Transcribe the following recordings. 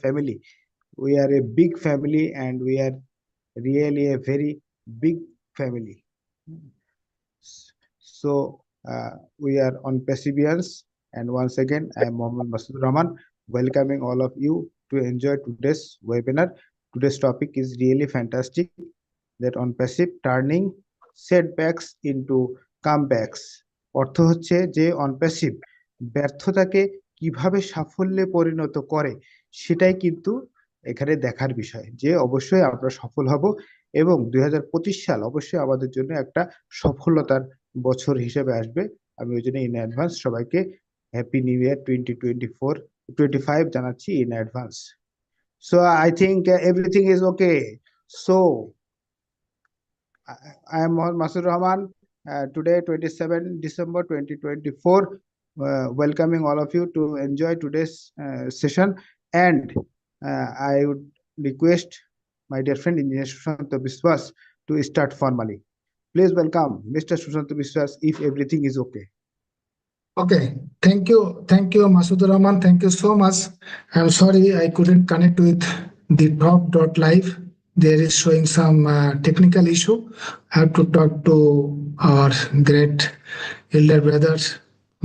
family. We are a big family and we are really a very big family. So we are on Passivians, and once again I am Mohammed Masud Rahman, welcoming all of you to enjoy today's webinar. Today's topic is really fantastic, that on passive turning setbacks into comebacks. অর্থ হচ্ছে যে অনপ্যাসিভ ব্যর্থতাকে কিভাবে সাফল্যে পরিণত করে, সেটাই কিন্তু এখানে দেখার বিষয়, যে অবশ্যই আমরা সফল হব এবং 2025 সাল অবশ্যই আমাদের জন্য একটা সফলতার বছর হিসেবে আসবে। আমি ওই জন্য ইন অ্যাডভান্স সবাইকে হ্যাপি নিউ ইয়ার 2024-25 জানাচ্ছি in advance. So I think everything is okay. So I am Mohammed Masud Rahman. Today, 27 December 2024, welcoming all of you to enjoy today's session. And I would request my dear friend Engineer Sushanta Biswas to start formally. Please welcome Mr. Sushanta Biswas, if everything is okay. Okay, thank you, Masud Rahman. Thank you so much. I'm sorry I couldn't connect with the top.live. There is showing some technical issue. I have to talk to our great elder brother,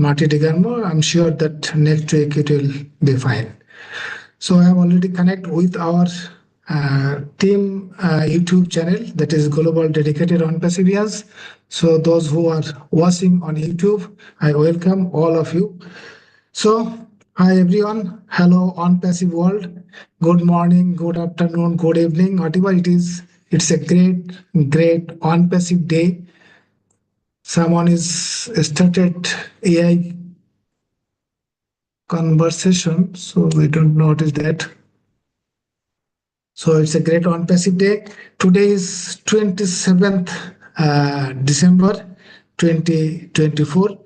Marty Digarmo. I'm sure that next week it will be fine. So I have already connected with our team YouTube channel, that is Global Dedicated ONPASSIVIANS. So those who are watching on YouTube, I welcome all of you. So hi everyone, hello ONPASSIVE world. Good morning, good afternoon, good evening, whatever it is. It's a great ONPASSIVE day. Someone is started AI conversation, so we don't notice that. So it's a great ONPASSIVE day. Today is 27th December 2024.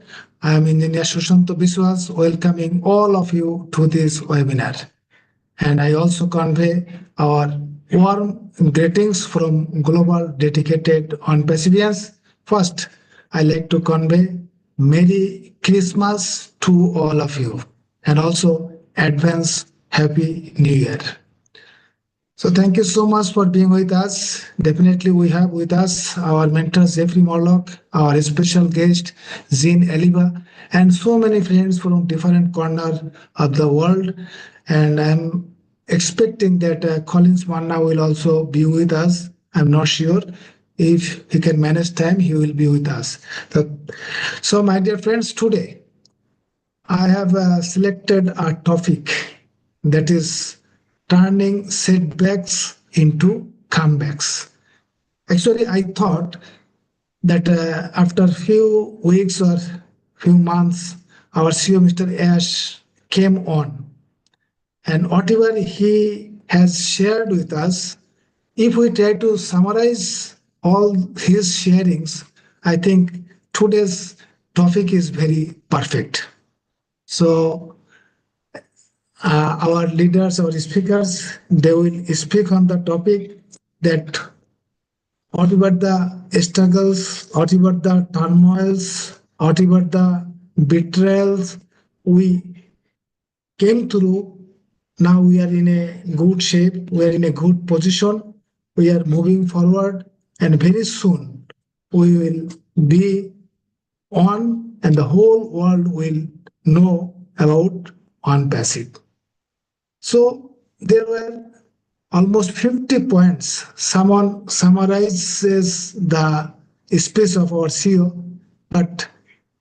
I am Engineer Sushanta Biswas, welcoming all of you to this webinar. And I also convey our warm greetings from Global Dedicated ONPASSIVIANS. First, I like to convey Merry Christmas to all of you, and also advance Happy New Year. So thank you so much for being with us. Definitely we have with us our mentor Jeffrey Morlock, our special guest Jean Eliba, and so many friends from different corners of the world. And I'm expecting that Collins Manna will also be with us. I'm not sure. If he can manage time, he will be with us. So my dear friends, today I have selected a topic that is turning setbacks into comebacks. Actually, I thought that after few weeks or few months, our CEO, Mr. Ash, came on, and whatever he has shared with us, if we try to summarize all his sharings, I think today's topic is very perfect. So our leaders, our speakers, they will speak on the topic that whatever the struggles, whatever the turmoils, whatever the betrayals we came through, now we are in a good shape, we are in a good position, we are moving forward, and very soon we will be on, and the whole world will know about ONPASSIVE. So there were almost 50 points. Someone summarizes the speech of our CEO, but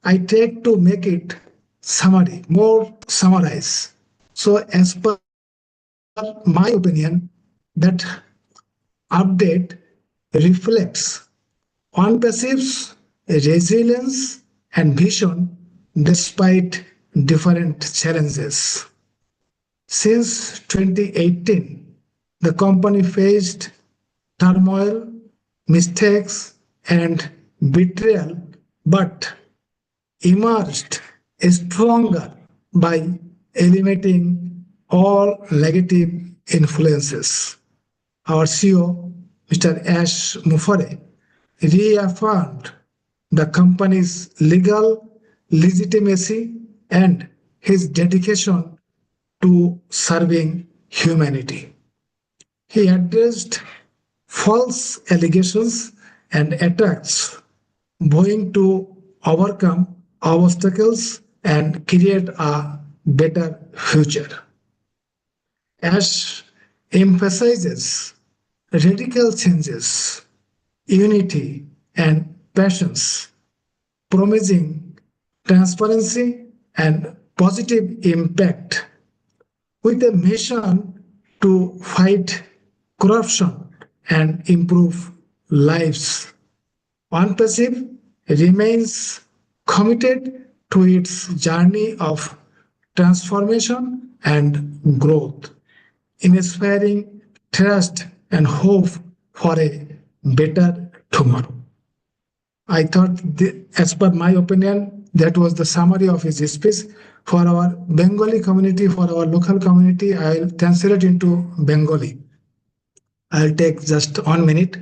I take to make it summary, more summarize. So as per my opinion, that update reflects ONPASSIVE's resilience and vision despite different challenges. Since 2018, the company faced turmoil, mistakes, and betrayal, but emerged stronger by eliminating all negative influences. Our CEO, Mr. Ash Mufare, reaffirmed the company's legal legitimacy and his dedication to serving humanity. He addressed false allegations and attacks, vowing to overcome obstacles and create a better future. Ash emphasizes radical changes, unity, and passions, promising transparency and positive impact with a mission to fight corruption and improve lives. ONPASSIVE remains committed to its journey of transformation and growth, inspiring trust and hope for a better tomorrow. I thought, as per my opinion, that was the summary of his speech. For our Bengali community, for our local community, I'll translate it into Bengali. I'll take just 1 minute.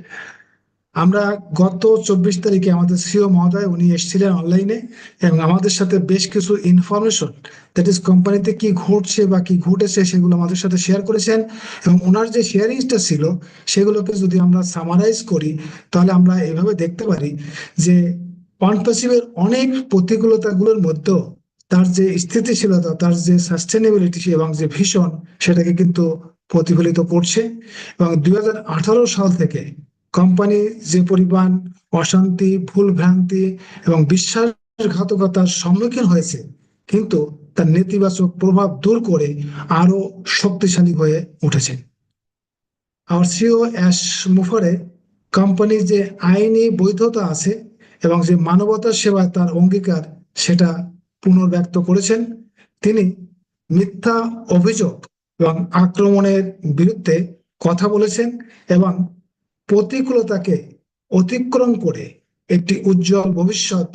আমরা গত 24 তারিখে আমাদের CO মহোদয় উনি এসেছিলেন অনলাইনে এবং আমাদের সাথে বেশ কিছু ইনফরমেশন, দ্যাট ইজ কোম্পানিতে কি ঘটছে বা কি ঘটেছে সেগুলো আমাদের সাথে শেয়ার করেছেন। এবং ওনার যে শেয়ারিংসটা ছিল সেগুলোকে যদি আমরা সামারাইজ করি তাহলে আমরা এভাবে দেখতে পারি যে ONPASSIVEর অনেক প্রতিকূলতাগুলোর মধ্যেও তার যে স্থিতিশীলতা, তার যে সাস্টেনেবিলিটি এবং যে ভিশন, সেটাকে কিন্তু প্রতিফলিত করছে। এবং 2018 সাল থেকে কোম্পানি যে পরিমাণ অশান্তি, ভুল ভ্রান্তি এবং বিশ্বাসঘাতকতার সম্মুখীন হয়েছে, কিন্তু তার নেতিবাচক প্রভাব দূর করে আরো শক্তিশালী হয়ে উঠেছে। আমার সিও অ্যাশ মুফারে কোম্পানির যে আইনি বৈধতা আছে এবং যে মানবতার সেবায় তার অঙ্গীকার, সেটা পুনর্ব্যক্ত করেছেন। তিনি মিথ্যা অভিযোগ এবং আক্রমণের বিরুদ্ধে কথা বলেছেন এবং প্রতিকূলতাকে অতিক্রম করে একটি উজ্জ্বল ভবিষ্যৎ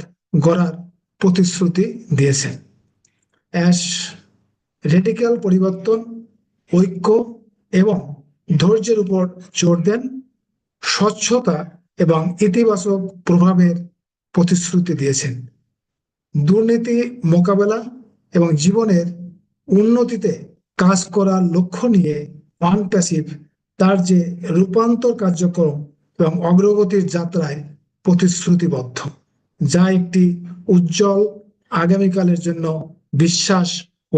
গড়ার প্রতিশ্রুতি দিয়েছেন। অ্যাশ রেডিক্যাল পরিবর্তন, ঐক্য এবং ধৈর্যের উপর জোর দেন, স্বচ্ছতা এবং ইতিবাচক প্রভাবের প্রতিশ্রুতি দিয়েছেন। দুর্নীতি মোকাবেলা এবং জীবনের উন্নতিতে কাজ করার লক্ষ্য নিয়ে ONPASSIVE তার যে রূপান্তর কার্যক্রম এবং অগ্রগতির যাত্রায় প্রতিশ্রুতিবদ্ধ, যা একটি উজ্জ্বল আগামীকালের জন্য বিশ্বাস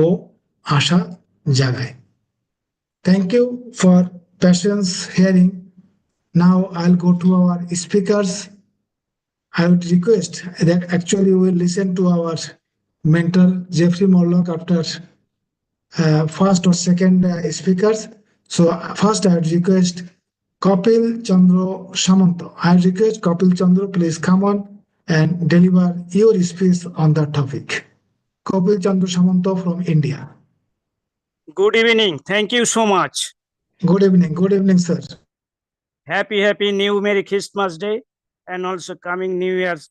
ও আশা জাগায়। Thank you for patience hearing. Now I'll go to our speakers. I would request that actually we will listen to our mentor Jeffrey Morlock after first or second speakers. So first I would request Kapil Chandra Samanto. I request Kapil Chandra, please come on and deliver your speech on the topic. Kapil Chandra Samanto from India. Good evening. Thank you so much. Good evening. Good evening, sir. Happy new Merry Christmas Day and also coming New Year's.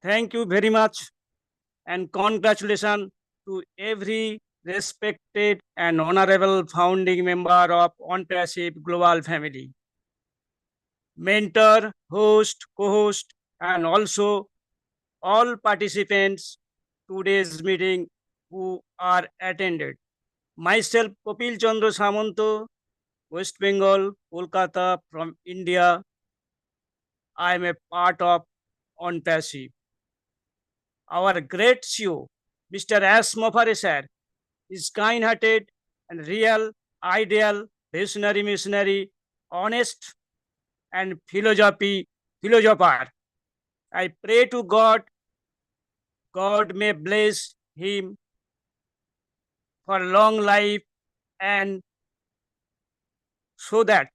Thank you very much and congratulations to every respected and honorable founding member of ONPASSIVE Global Family, mentor, host, co-host, and also all participants today's meeting who are attended. Myself, Kapil Chandra Samanto, West Bengal, Kolkata from India. I am a part of ONPASSIVE. Our great CEO, Mr. S. Mofare sir, is kind-hearted and real, ideal, visionary, missionary, honest, and philosopher. I pray to God, God may bless him for long life and so that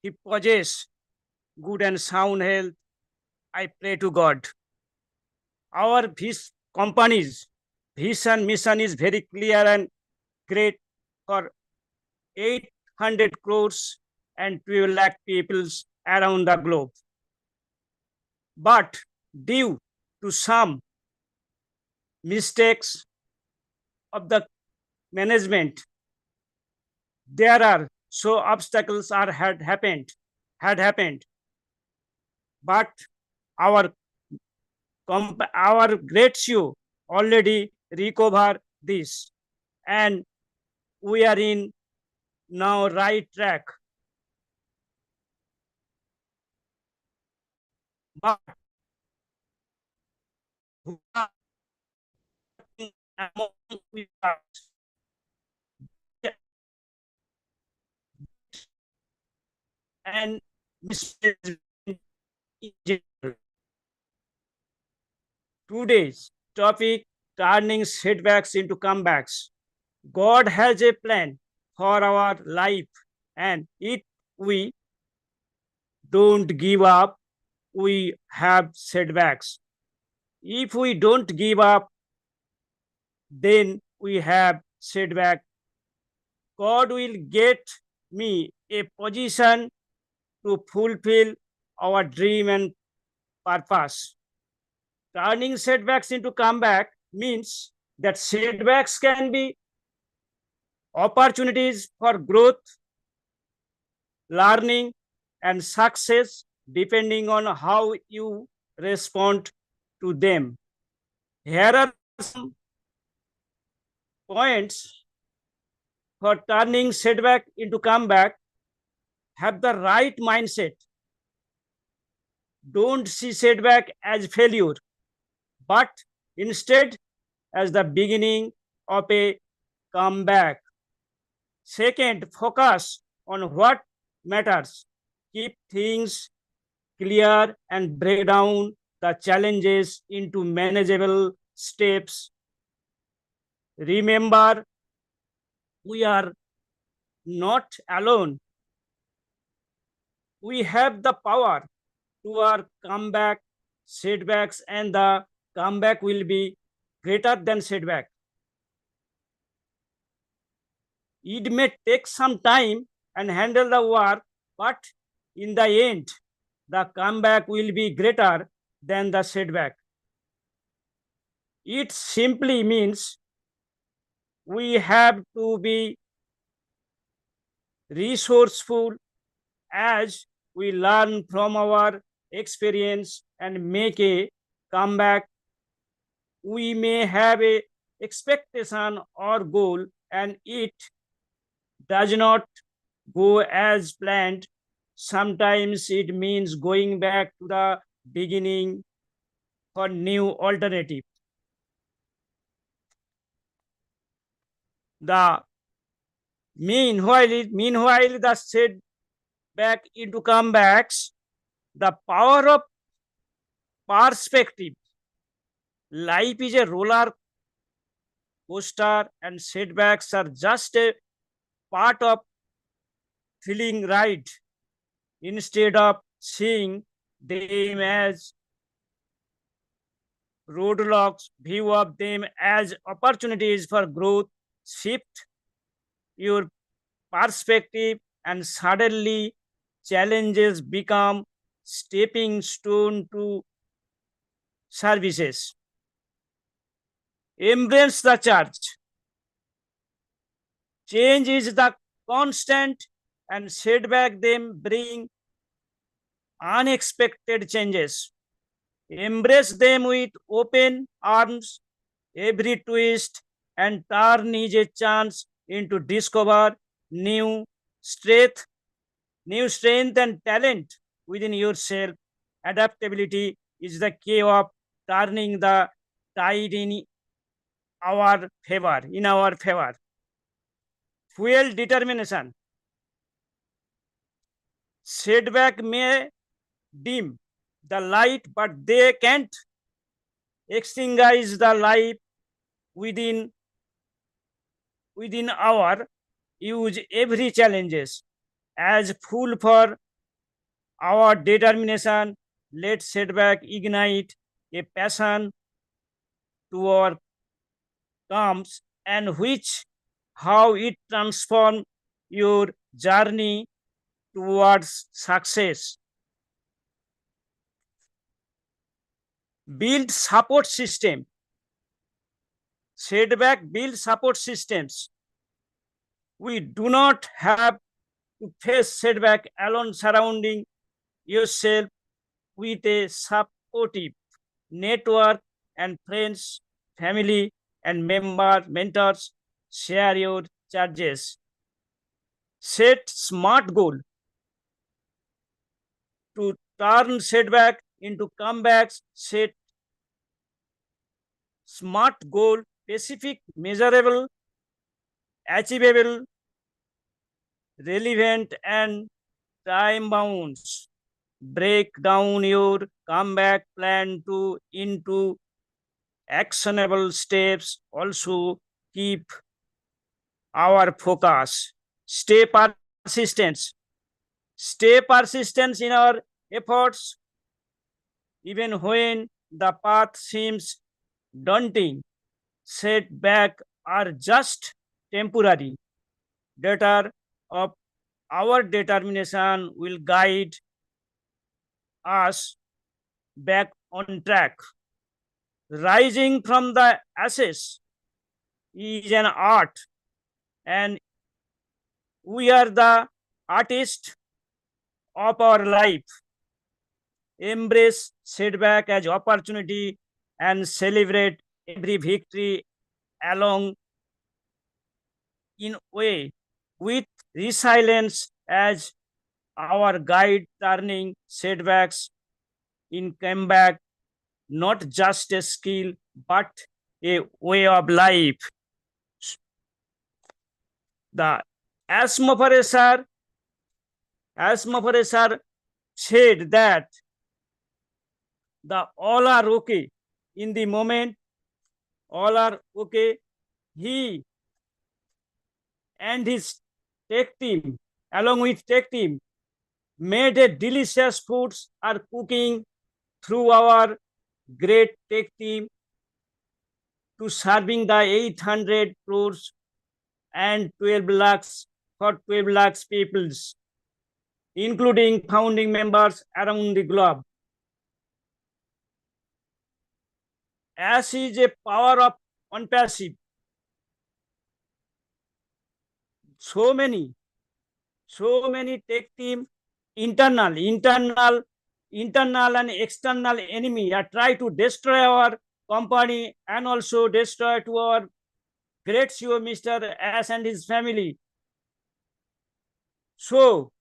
he possess good and sound health. I pray to God. Our company's vision mission is very clear and great for 800 crores and 12 lakh people around the globe. But due to some mistakes of the management, there are so obstacles had happened. But our great CEO already recovered this, and we are in now right track. But who are among us and mistakes in general? Today's topic: turning setbacks into comebacks. God has a plan for our life, and if we don't give up, we have setbacks. If we don't give up, then we have setback. God will get me a position to fulfill our dream and purpose. Turning setbacks into comeback means that setbacks can be opportunities for growth, learning, and success depending on how you respond to them. Here are some points for turning setback into comeback. Have the right mindset. Don't see setback as failure, but instead as the beginning of a comeback. Second, focus on what matters. Keep things clear and break down the challenges into manageable steps. Remember, we are not alone. We have the power to our comeback setbacks, and the comeback will be greater than setback. It may take some time and handle the work, but in the end, the comeback will be greater than the setback. It simply means we have to be resourceful as we learn from our experience and make a comeback. We may have a expectation or goal, and it does not go as planned. Sometimes it means going back to the beginning for new alternative. The meanwhile the setback into comebacks, the power of perspective. Life is a roller coaster, and setbacks are just a part of feeling ride. Instead of seeing them as roadblocks, view of them as opportunities for growth. Shift your perspective, and suddenly challenges become stepping stone to services. Embrace the charge. Change is the constant, and setback them bring unexpected changes. Embrace them with open arms. Every twist and turn is a chance into discover new strength, and talent within yourself. Adaptability is the key of turning the tide in our favor. Fuel determination. Setback may dim the light, but they can't extinguish the light within our. Use every challenges as fuel for our determination. Let setback ignite a passion to our comes, and which how it transform your journey towards success. Build support system. Setback build support systems. We do not have to face setback alone. Surrounding yourself with a supportive network and friends, family, and mentors. Share your charges. Set smart goal to turn setback into comebacks. Set smart goal, specific, measurable, achievable, relevant, and time bounds. Break down your comeback plan into actionable steps. Also keep our focus. Stay persistent. Stay persistent in our efforts, even when the path seems daunting. Setbacks are just temporary. Data of our determination will guide us back on track. Rising from the ashes is an art, and we are the artist of our life. Embrace setback as opportunity and celebrate every victory along in way with resilience as our guide, turning setbacks in comeback, not just a skill, but a way of life. The asthma professor said that the all are okay in the moment, all are okay. He and his tech team, along with tech team, made a delicious foods are cooking through our great tech team to serving the 800 crores and 12 lakhs for 12 lakhs peoples, including founding members around the globe. As is a power of ONPASSIVE. So many tech team, internal and external enemy are try to destroy our company and also destroy to our great CEO, Mr. S and his family. So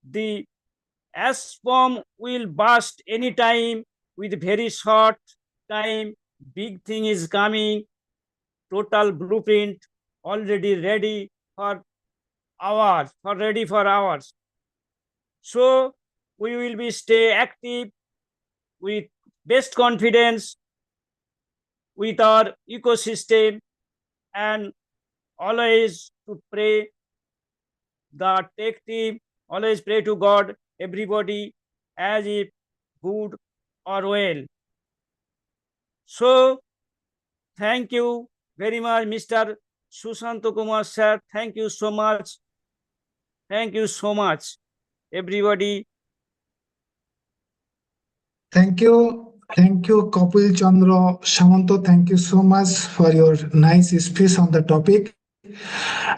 the S bomb will burst anytime with very short time. Big thing is coming. Total blueprint already ready for hours, ready for hours. So we will be stay active with best confidence with our ecosystem and always to pray the tech team, always pray to God, everybody as if good or well. So thank you very much, Mr. Susanto Kumar sir. Thank you so much. Thank you so much, everybody. Thank you, Kapil Chandra Samanto. Thank you so much for your nice speech on the topic.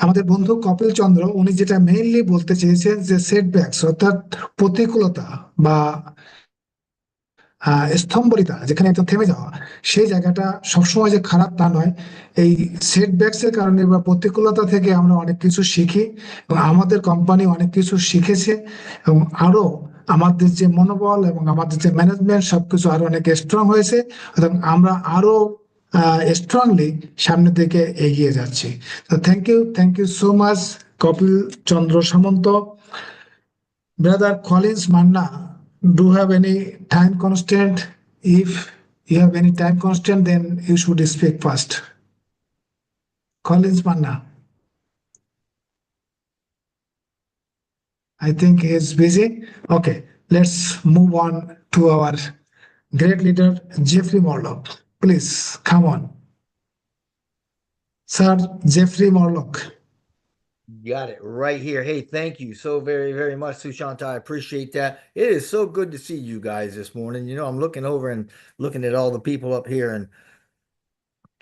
আমাদের বন্ধু কপিল চন্দ্র উনি যেটা mainly বলতে চেয়েছেন যে সেটব্যাকস অর্থাৎ প্রতিকূলতা বা স্তম্ভরিতা, যেখানে একদম থেমে যাওয়া, সেই জায়গাটা সবসময় যে খারাপ তা নয়। এই সেটব্যাকস এর কারণে বা প্রতিকূলতা থেকে আমরা অনেক কিছু শিখি এবং আমাদের কোম্পানি অনেক কিছু শিখেছে এবং আরো আমাদের যে মনোবল এবং আমাদের যে ম্যানেজমেন্ট সবকিছু আরো অনেক স্ট্রং হয়েছে এবং আমরা আরো স্ট্রংলি সামনের দিকে এগিয়ে যাচ্ছি। তো thank you so much Kapil Chandra Samanta. Brother Collins Manna, do you have any time constraint? If you have any time constraint, then you should speak first. Collins Manna. I think he is busy. Okay, let's move on to our great leader, Jeffrey Morlock. Please, come on. Sir, Jeffrey Morlock. Got it right here. Hey, thank you so very, very much, Sushanta. I appreciate that. It is so good to see you guys this morning. You know, I'm looking over and looking at all the people up here. And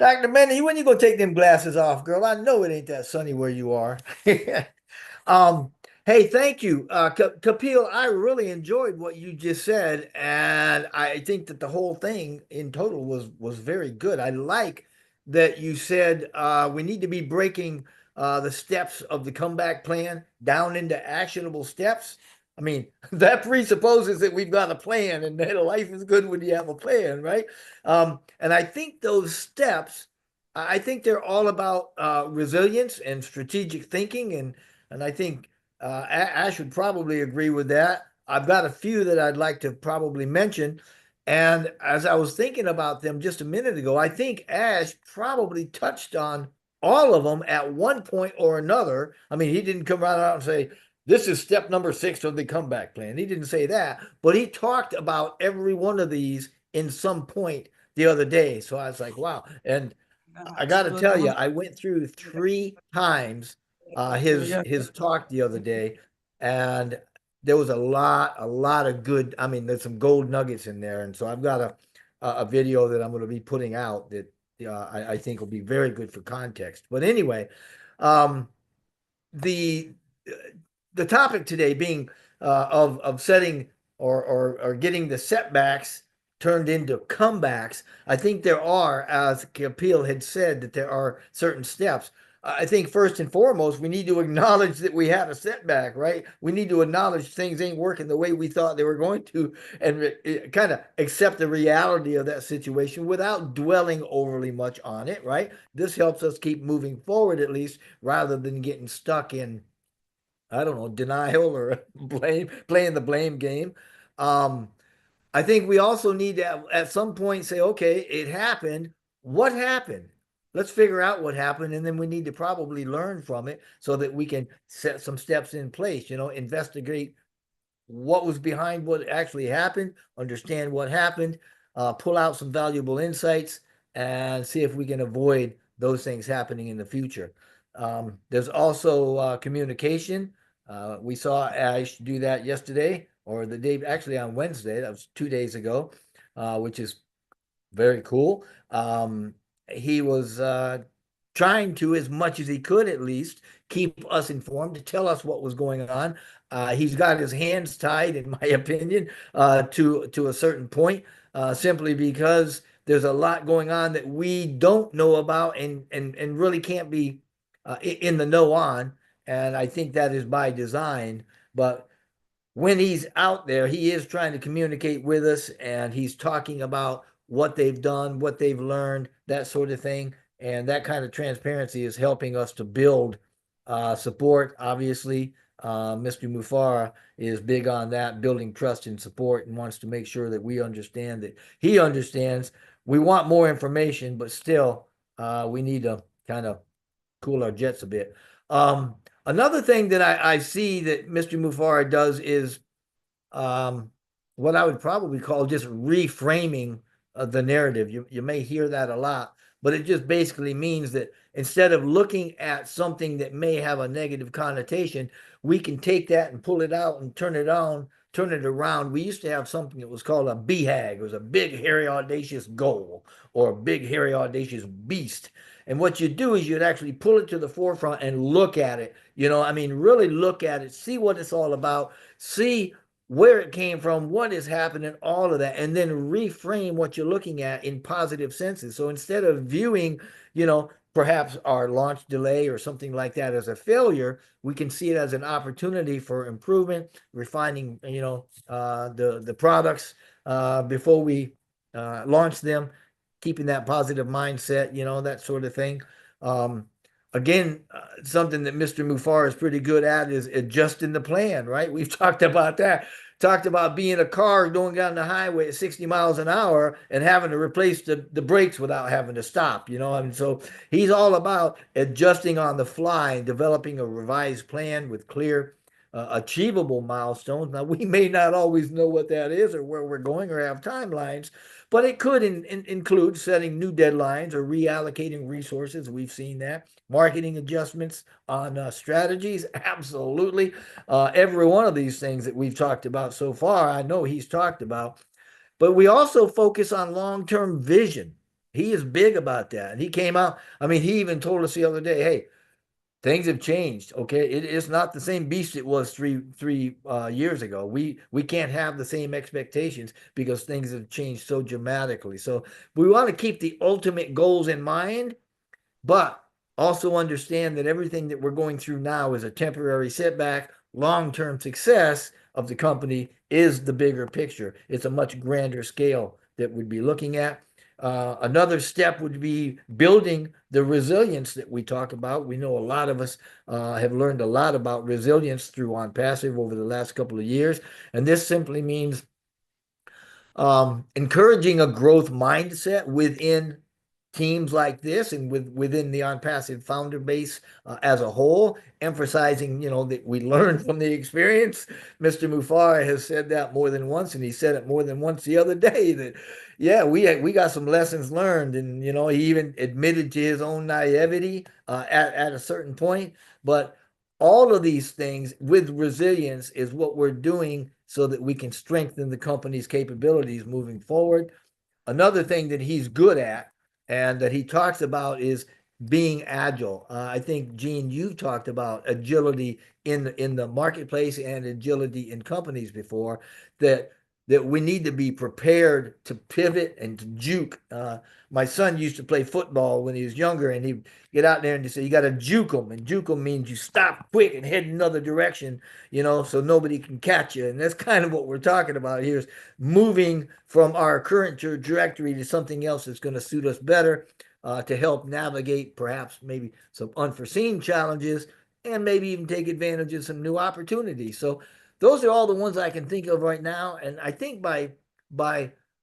Dr. Manny, when you gonna take them glasses off, girl? I know it ain't that sunny where you are. Hey, thank you. Kapil, I really enjoyed what you just said. And I think that the whole thing in total was very good. I like that you said we need to be breaking the steps of the comeback plan down into actionable steps. I mean, that presupposes that we've got a plan, and that life is good when you have a plan, right? And I think those steps, I think they're all about resilience and strategic thinking, and I think Ash would probably agree with that. I've got a few that I'd like to probably mention. And as I was thinking about them just a minute ago, I think Ash probably touched on all of them at one point or another. I mean, he didn't come right out and say, this is step number 6 of the comeback plan. He didn't say that, but he talked about every one of these in some point the other day. So I was like, wow. And I got to tell you, I went through 3 times his talk the other day, and there was a lot of good. I mean, there's some gold nuggets in there, and so I've got a video that I'm going to be putting out that I think will be very good for context. But anyway, the topic today being of setting or getting the setbacks turned into comebacks. I think there are, as Kapil had said, that there are certain steps. I think first and foremost, we need to acknowledge that we had a setback, right? We need to acknowledge things ain't working the way we thought they were going to, and kind of accept the reality of that situation without dwelling overly much on it, right? This helps us keep moving forward, at least, rather than getting stuck in, I don't know, denial or playing the blame game. I think we also need to at some point say, okay, it happened. What happened? Let's figure out what happened, and then we need to probably learn from it so that we can set some steps in place, investigate what was behind what actually happened, understand what happened, pull out some valuable insights, and see if we can avoid those things happening in the future. There's also communication. We saw Ash do that yesterday, or the day, actually on Wednesday, that was 2 days ago, which is very cool. He was trying to, as much as he could at least, keep us informed, to tell us what was going on. He's got his hands tied, in my opinion, to a certain point, simply because there's a lot going on that we don't know about and really can't be in the know on. And I think that is by design. But when he's out there, he is trying to communicate with us, and he's talking about what they've done, what they've learned, that sort of thing. And that kind of transparency is helping us to build support. Obviously, Mr. Mufara is big on that, building trust and support, and wants to make sure that we understand that he understands. We want more information, but still, we need to kind of cool our jets a bit. Another thing that I see that Mr. Mufara does is what I would probably call just reframing the narrative. You may hear that a lot, but it just basically means that instead of looking at something that may have a negative connotation, we can take that and pull it out and turn it around. We used to have something that was called a BHAG. It was a big, hairy, audacious goal, or a big, hairy, audacious beast. And what you do is you'd actually pull it to the forefront and look at it. Really look at it, see what it's all about, see where it came from, what is happening, all of that, and then reframe what you're looking at in positive senses. So instead of viewing, perhaps our launch delay or something like that as a failure, we can see it as an opportunity for improvement, refining, the products before we launch them, keeping that positive mindset, that sort of thing. Again, something that Mr. Mufar is pretty good at is adjusting the plan, right? We've talked about that. Talked about being a car going down the highway at 60 miles an hour and having to replace the brakes without having to stop, so he's all about adjusting on the fly and developing a revised plan with clear, achievable milestones. Now, we may not always know what that is or where we're going or have timelines, but it could include setting new deadlines or reallocating resources. We've seen that. Marketing adjustments on strategies, absolutely. Every one of these things that we've talked about so far, I know he's talked about. But we also focus on long-term vision. He is big about that. And he came out, he even told us the other day, hey, things have changed. Okay, it's not the same beast it was three years ago. We can't have the same expectations because things have changed so dramatically. So we want to keep the ultimate goals in mind, but Also understand that everything that we're going through now is a temporary setback. Long-term success of the company is the bigger picture. It's a much grander scale that we'd be looking at. Another step would be building the resilience that we talk about. We know a lot of us have learned a lot about resilience through ONPASSIVE over the last couple of years. And this simply means encouraging a growth mindset within teams like this and within the ONPASSIVE founder base as a whole, emphasizing, that we learn from the experience. Mr. Mufar has said that more than once, and he said it more than once the other day that, yeah, we got some lessons learned. And, he even admitted to his own naivety at a certain point. But all of these things with resilience is what we're doing so that we can strengthen the company's capabilities moving forward. Another thing that he's good at and that he talks about is being agile. I think, Gene, you've talked about agility in the marketplace and agility in companies before, that we need to be prepared to pivot and to juke. My son used to play football when he was younger, and he'd get out there and he'd say, you got to juke them. And juke them means you stop quick and head another direction, so nobody can catch you. And that's kind of what we're talking about here, is moving from our current trajectory to something else that's going to suit us better, to help navigate perhaps maybe some unforeseen challenges and maybe even take advantage of some new opportunities. So those are all the ones I can think of right now. And I think by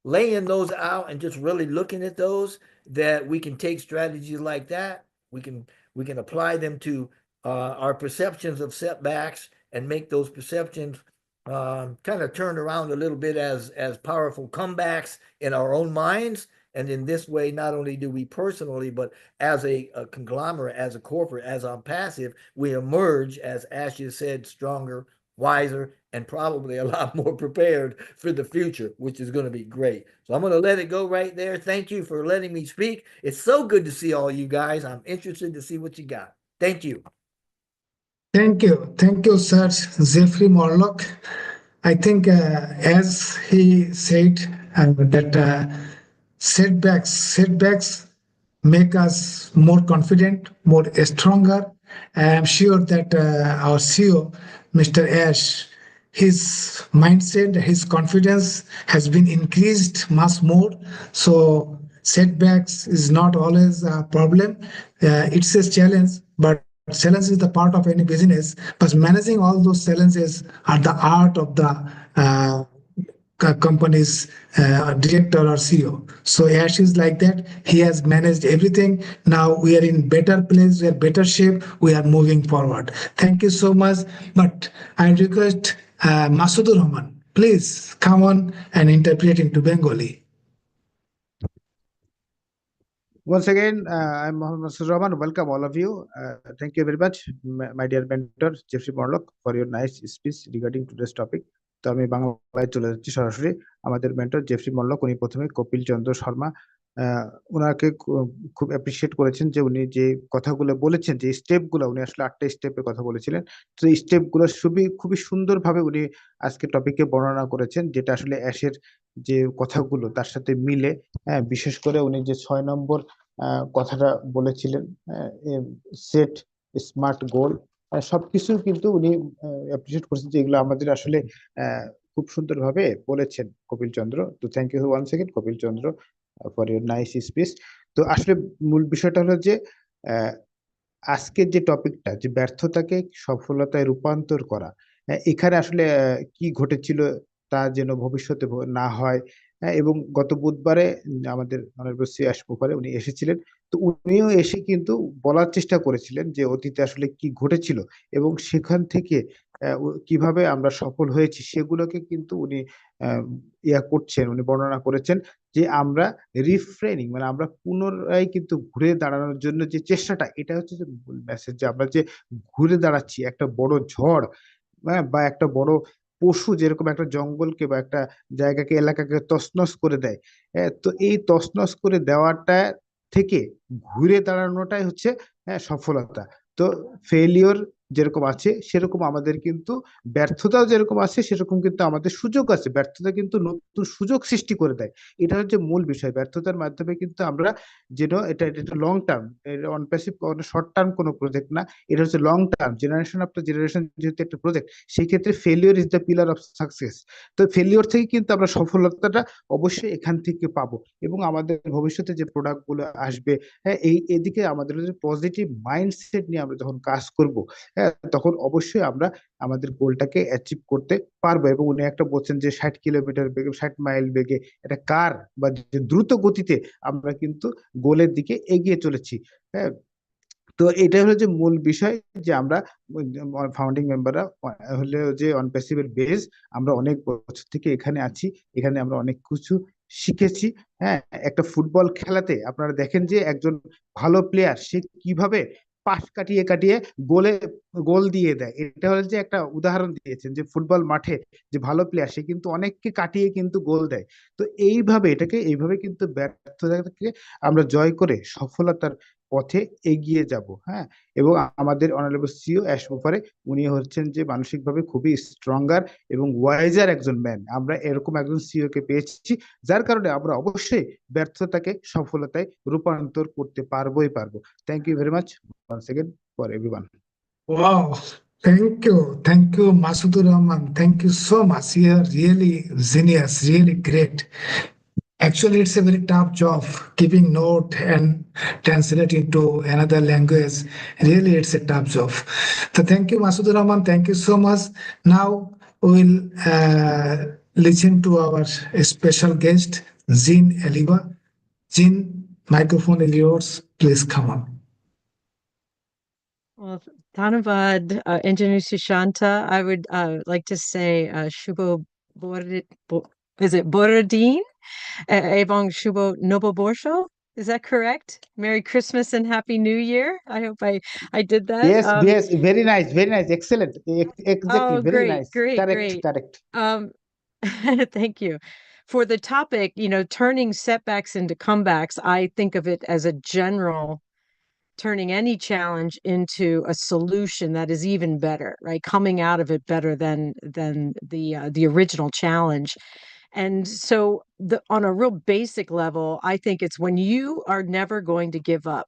laying those out and just really looking at those, that we can take strategies like that. We can apply them to our perceptions of setbacks and make those perceptions kind of turn around a little bit as powerful comebacks in our own minds. And in this way, not only do we personally, but as a conglomerate, as a corporate, as ONPASSIVE, we emerge, as Ashley said, stronger, wiser, and probably a lot more prepared for the future, which is going to be great. So I'm going to let it go right there. Thank you for letting me speak. It's so good to see all you guys. I'm interested to see what you got. Thank you. Thank you, Sir Jeffrey Morlock. I think, as he said, that setbacks make us more confident, more stronger. I'm sure that our CEO, Mr. Ash, his mindset, his confidence has been increased much more. So setbacks is not always a problem. It's a challenge, but challenge is the part of any business. But managing all those challenges are the art of the company's director or CEO. So Ash is like that. He has managed everything. Now we are in better place, we are better shape, we are moving forward. Thank you so much. But I request Masudur Rahman, please come on and interpret into Bengali. Once again, I'm Mohammed Masud Rahman. Welcome all of you. Thank you very much, my dear mentor, Jeffrey Morlock, for your nice speech regarding today's topic. তো আমি বাংলায় চলে যাচ্ছি সরাসরি। আমাদের mentor Jeffrey Mallak, উনি প্রথমে কপিল চন্দ্র শর্মা ওনাকে খুব অ্যাপ্রিসিয়েট করেছেন যে উনি যে কথাগুলো বলেছেন, যে স্টেপগুলো, উনি আসলে 8টা স্টেপের কথা বলেছিলেন। তো এই স্টেপগুলো খুবই সুন্দরভাবে উনি আজকে টপিকে বর্ণনা করেছেন, যেটা আসলে অ্যাশের যে কথাগুলো তার সাথে মিলে। বিশেষ করে উনি যে 6 নম্বর কথাটা বলেছিলেন, সেট স্মার্ট গোল, সবকিছু কিন্তু উনি অ্যাপ্রিসিয়েট করছেন, যে এগুলো আমাদের আসলে খুব সুন্দরভাবে বলেছেন কপিল চন্দ্র। তো thank you once again Kapil Chandra for your nice speech. তো আসলে মূল বিষয়টা হলো যে আজকের যে টপিকটা, যে ব্যর্থতাকে সফলতায় রূপান্তর করা, এখানে আসলে কি ঘটেছিল তা যেন ভবিষ্যতে না হয়। এবং গত বুধবারে আমাদের অনারেবল শ্রেয়াস মুখার্জী উনি এসেছিলেন। তো উনিও এসে কিন্তু বলার চেষ্টা করেছিলেন যে অতীতে আসলে কি ঘটেছিল এবং সেখান থেকে কিভাবে আমরা সফল হয়েছি সেগুলোকে কিন্তু উনি করছেন, উনি বর্ণনা করেছেন যে আমরা রিফ্রেনিং, মানে আমরা পুনরায় কিন্তু ঘুরে দাঁড়ানোর জন্য যে চেষ্টাটা, এটা হচ্ছে যে মূল মেসেজ, যে আমরা যে ঘুরে দাঁড়াচ্ছি একটা বড় ঝড় বা একটা বড় পশু যেরকম একটা জঙ্গলকে বা একটা জায়গাকে, এলাকাকে তছনছ করে দেয়, তো এই তছনছ করে দেওয়াটা থেকে ঘুরে দাঁড়ানোটাই হচ্ছে সফলতা। তো ফেলিওর যেরকম আছে সেরকম আমাদের কিন্তু ব্যর্থতাও যেরকম আছে সেরকম কিন্তু আমাদের সুযোগ আছে। ব্যর্থতা কিন্তু নতুন সুযোগ সৃষ্টি করে দেয়। এটা হচ্ছে মূল বিষয়। ব্যর্থতার মাধ্যমে কিন্তু আমরা যেন এটা লং টার্ম, অনপ্যাসিভ শর্ট টার্ম কোনো প্রজেক্ট না, এটা হচ্ছে long term, generation after generation যেহেতু একটা প্রজেক্ট, সেই ক্ষেত্রে failure is the pillar of success. তো ফেলিওর থেকে কিন্তু আমরা সফলতাটা অবশ্যই এখান থেকে পাবো, এবং আমাদের ভবিষ্যতে যে প্রোডাক্ট গুলো আসবে, হ্যাঁ, এদিকে আমাদের পজিটিভ মাইন্ডসেট নিয়ে আমরা যখন কাজ করব, হ্যাঁ, তখন অবশ্যই আমরা আমাদের গোলটাকে অ্যাচিভ করতে পারবো। এবং উনি একটা বলছেন যে 60 কিলোমিটার বেগে, 60 মাইল বেগে একটা কার বা যে দ্রুত গতিতে আমরা কিন্তু গোলের দিকে এগিয়ে চলেছি। হ্যাঁ, তো এটা হলো যে মূল বিষয়, যে আমরা ফাউন্ডিং মেম্বাররা হলে যে অনপ্যাসিভের বেস, আমরা অনেক বছর থেকে এখানে আছি, এখানে আমরা অনেক কিছু শিখেছি। হ্যাঁ, একটা ফুটবল খেলাতে আপনারা দেখেন যে একজন ভালো প্লেয়ার সে কিভাবে পাস কাটিয়ে কাটিয়ে গোলে গোল দিয়ে দেয়। এটা হলো যে একটা উদাহরণ দিয়েছেন যে ফুটবল মাঠে যে ভালো প্লেয়ার সে কিন্তু অনেককে কাটিয়ে কিন্তু গোল দেয়। তো এইভাবে কিন্তু ব্যর্থতাকে আমরা জয় করে সফলতার পথে এগিয়ে যাব। হ্যাঁ, এবং আমাদের অনারেবল সিও অ্যাশ মুফারে, উনি হচ্ছেন যে মানসিকভাবে খুবই স্ট্রঙ্গার এবং ওয়াইজার একজন ম্যান। আমরা এরকম একজন সিও কে পেয়েছি, যার কারণে আমরা অবশ্যই ব্যর্থতাকে সফলতায় রূপান্তর করতে পারবোই পারবো। Thank you very much once again for everyone. Wow, thank you, Masudur Rahman. Thank you so much. You are really genius, really great. Actually, it's a very tough job keeping note and translating to another language. Really, it's a tough job. So thank you, Masudur Rahman. Thank you so much. Now we'll listen to our special guest, Jean Eliva. Jean, microphone is yours. Please come on. Well, Dhanavad, Engineer Sushanta, I would like to say Shubho is it Borodin? Ebong Shubho Noboborsho? Is that correct? Merry Christmas and Happy New Year. I hope I did that. Yes, very nice, excellent. Exactly, Oh, very great, nice. great, Correct, great. correct. Thank you. For the topic, turning setbacks into comebacks, I think of it as a general turning any challenge into a solution that is even better, right? Coming out of it better than the original challenge. And so on a real basic level, I think it's when you are never going to give up,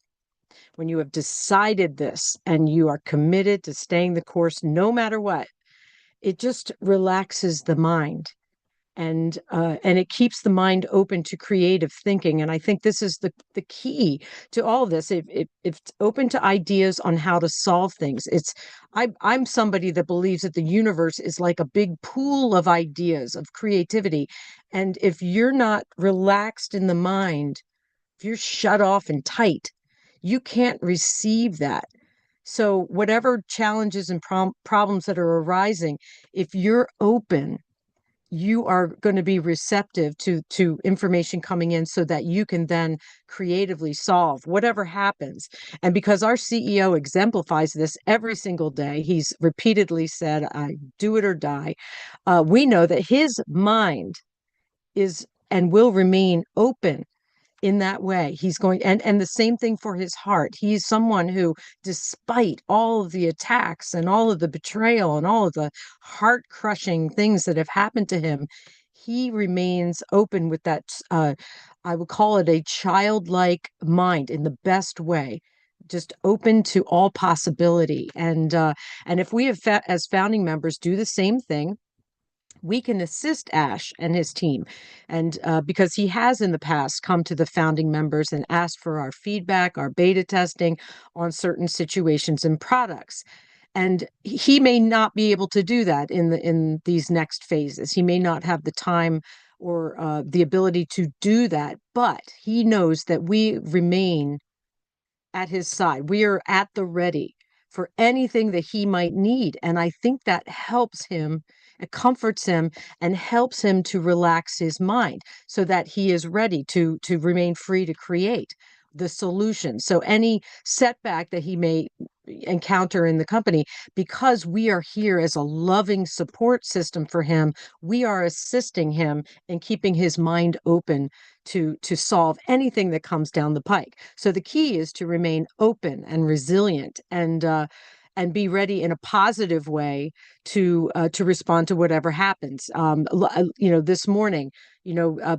when you have decided this and you are committed to staying the course no matter what, it just relaxes the mind, and it keeps the mind open to creative thinking. And I think this is the key to all of this. If it's open to ideas on how to solve things. I'm somebody that believes that the universe is like a big pool of ideas, of creativity, and if you're not relaxed in the mind, if you're shut off and tight, you can't receive that. So whatever challenges and problems that are arising, if you're open, you are going to be receptive to information coming in so that you can then creatively solve whatever happens. And because our CEO exemplifies this every single day, he's repeatedly said, I do it or die. We know that his mind is and will remain open in that way. He's going, and the same thing for his heart. He's someone who, despite all of the attacks and all of the betrayal and all of the heart crushing things that have happened to him, he remains open with that, I would call it a childlike mind in the best way, just open to all possibility. And if we have as founding members do the same thing, we can assist Ash and his team. And because he has in the past come to the founding members and asked for our feedback, our beta testing on certain situations and products. And he may not be able to do that in these next phases. He may not have the time or the ability to do that, but he knows that we remain at his side. We are at the ready for anything that he might need. And I think that helps him, it comforts him and helps him to relax his mind so that he is ready to remain free to create the solution. So any setback that he may encounter in the company, because we are here as a loving support system for him, we are assisting him in keeping his mind open to solve anything that comes down the pike. So the key is to remain open and resilient, and and be ready in a positive way to respond to whatever happens. This morning,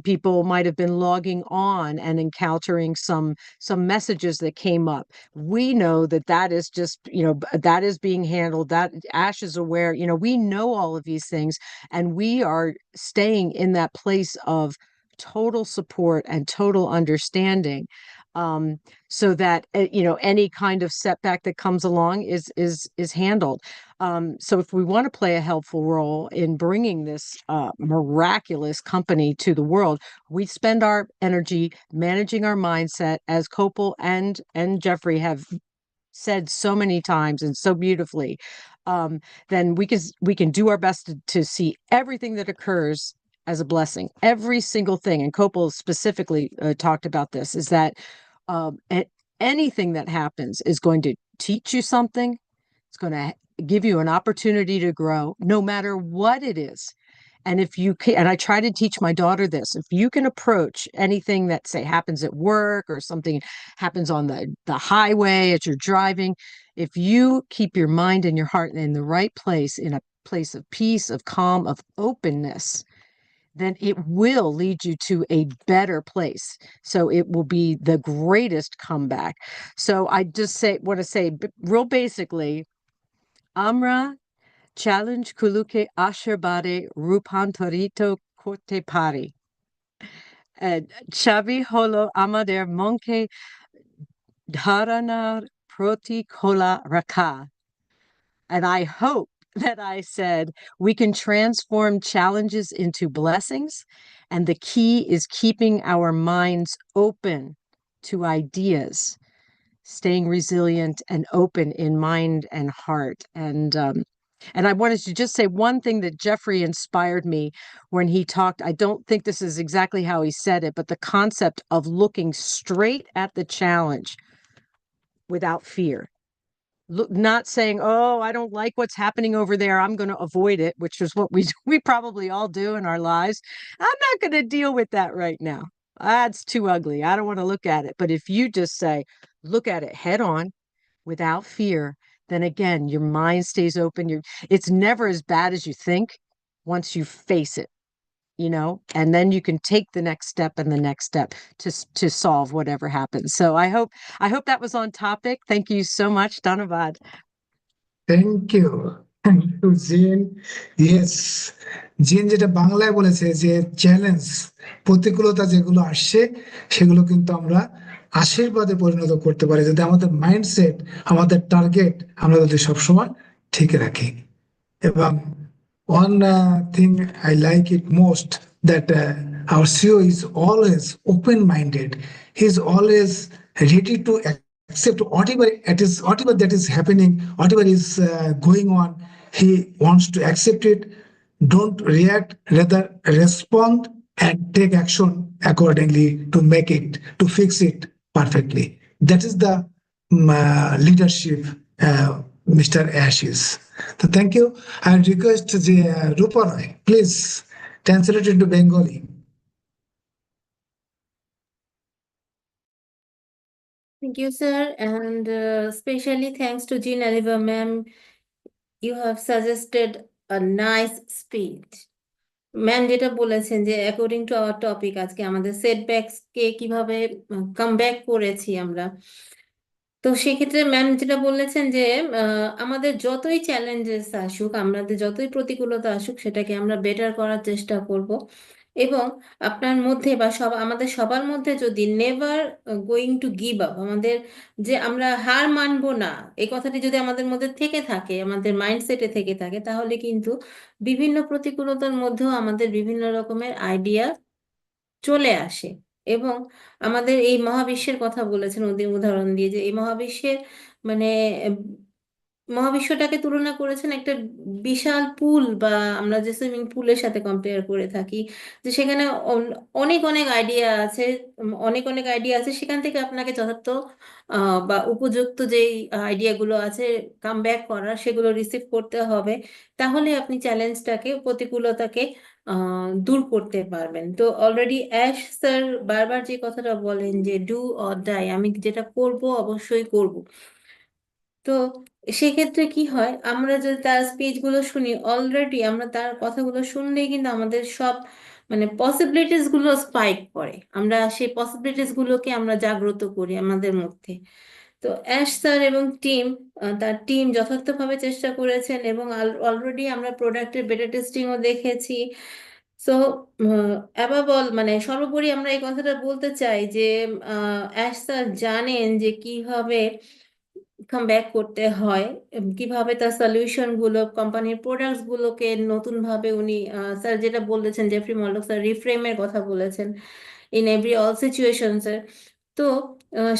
people might have been logging on and encountering some messages that came up. We know that is just, that is being handled, that Ash is aware, we know all of these things, and we are staying in that place of total support and total understanding, so that any kind of setback that comes along is handled. So if we want to play a helpful role in bringing this miraculous company to the world, we spend our energy managing our mindset, as Copal and Jeffrey have said so many times and so beautifully. Then we can do our best to see everything that occurs as a blessing, every single thing. And Copal specifically talked about this, is that anything that happens is going to teach you something. It's going to give you an opportunity to grow, no matter what it is. And if you can, and I try to teach my daughter this, if you can approach anything that, say, happens at work, or something happens on the highway as you're driving, if you keep your mind and your heart in the right place, in a place of peace, of calm, of openness, then it will lead you to a better place. So it will be the greatest comeback. So I just want to say real basically, Amra challenge kuluke asherbare rupantarito korte pari. Chavi holo amader monke dharanar proti kola raka. And I hope that I said we can transform challenges into blessings. And the key is keeping our minds open to ideas, staying resilient and open in mind and heart. And I wanted to just say one thing that Jeffrey inspired me when he talked. I don't think this is exactly how he said it, but the concept of looking straight at the challenge without fear. Not saying, oh, I don't like what's happening over there, I'm going to avoid it, which is what we probably all do in our lives. I'm not going to deal with that right now. That's too ugly. I don't want to look at it. But if you just say, look at it head on without fear, then again, your mind stays open. It's never as bad as you think once you face it, and then you can take the next step and the next step to solve whatever happens. So I hope that was on topic. Thank you so much, Dhanavad. Thank you gene. Yes, gene যেটা বাংলায় বলেছে যে challenge, প্রতিকূলতা যেগুলো আসছে সেগুলো কিন্তু আমরা আশীর্বাদে পরিণত করতে পারি, যদি আমাদের মাইন্ডসেট, আমাদের টার্গেট আমরা যদি সবসময় ঠিক রাখি। এবং one thing I like it most, that our CEO is always open-minded. He's always ready to accept whatever that is happening, whatever is going on. He wants to accept it, don't react, rather respond and take action accordingly to make it, to fix it perfectly. That is the leadership Mr. Ash is. So thank you. I request Rupa Roy, please translate into Bengali. Thank you, sir, and especially thanks to Jean Aliva, ma'am. You have suggested a nice speech. Ma'am যেটা বলেছেন যে according to our topic, আজকে আমাদের সেটব্যাকস কে কিভাবে comeback করেছি আমরা, তো সেক্ষেত্রে ম্যাম যেটা বলেছেন যে আমাদের যতই চ্যালেঞ্জেস আসুক, আমাদের যতই প্রতিকূলতা আসুক, সেটাকে আমরা বেটার করার চেষ্টা করব। এবং আপনার মধ্যে বা আমাদের সবার মধ্যে যদি never going to give up, আমাদের যে আমরা হার মানবো না, এই কথাটি যদি আমাদের মধ্যে থেকে থাকে, আমাদের মাইন্ডসেটে থেকে থাকে, তাহলে কিন্তু বিভিন্ন প্রতিকূলতার মধ্যেও আমাদের বিভিন্ন রকমের আইডিয়া চলে আসে। এবং আমাদের এই মহাবিশ্বের কথা বলেছেন উদাহরণ দিয়ে, যে এই মহাবিশ্বের মানে মহাবিশ্বটাকে তুলনা করেছেন একটা বিশাল পুল, বা আমরা যে সুইমিং পুলের সাথে কম্পেয়ার করে থাকি, যে সেখানে অনেক অনেক আইডিয়া আছে, সেখান থেকে আপনাকে যথার্থ বা উপযুক্ত যেই আইডিয়াগুলো আছে কাম ব্যাক করার, সেগুলো রিসিভ করতে হবে। তাহলে আপনি চ্যালেঞ্জটাকে, প্রতিকূলতাকে দূর করতে পারবেন। তো অলরেডি অ্যাশ স্যার বারবার যে কথাটা বলেন যে ডু অর ডাই, আমি যেটা করব অবশ্যই করব। তো সেক্ষেত্রে কি হয়, আমরা যদি তার স্পিচগুলো শুনি, অলরেডি আমরা তার কথাগুলো শুনলেই কিন্তু আমাদের সব মানে পসিবিলিটিস গুলো স্পাইক করে, আমরা সেই পসিবিলিটিস গুলোকে আমরা জাগ্রত করি আমাদের মধ্যে। তো অ্যাশ স্যার এবং তার টিম যথার্থভাবে চেষ্টা করেছেন এবং অলরেডি আমরা প্রোডাক্টের বেটা টেস্টিংও দেখেছি। সো অ্যাবাভ অল মানে সর্বোপরি আমরা এই কথাটা বলতে চাই যে অ্যাশ স্যার জানেন যে কিভাবে কাম ব্যাক করতে হয়, কিভাবে তার সলিউশন গুলো, কোম্পানির প্রোডাক্টস গুলোকে নতুন ভাবে উনি স্যার যেটা বলেছেন, জেফরি মলক স্যার রিফ্রেমের কথা বলেছেন ইন এভরি অল সিচুয়েশনস। তো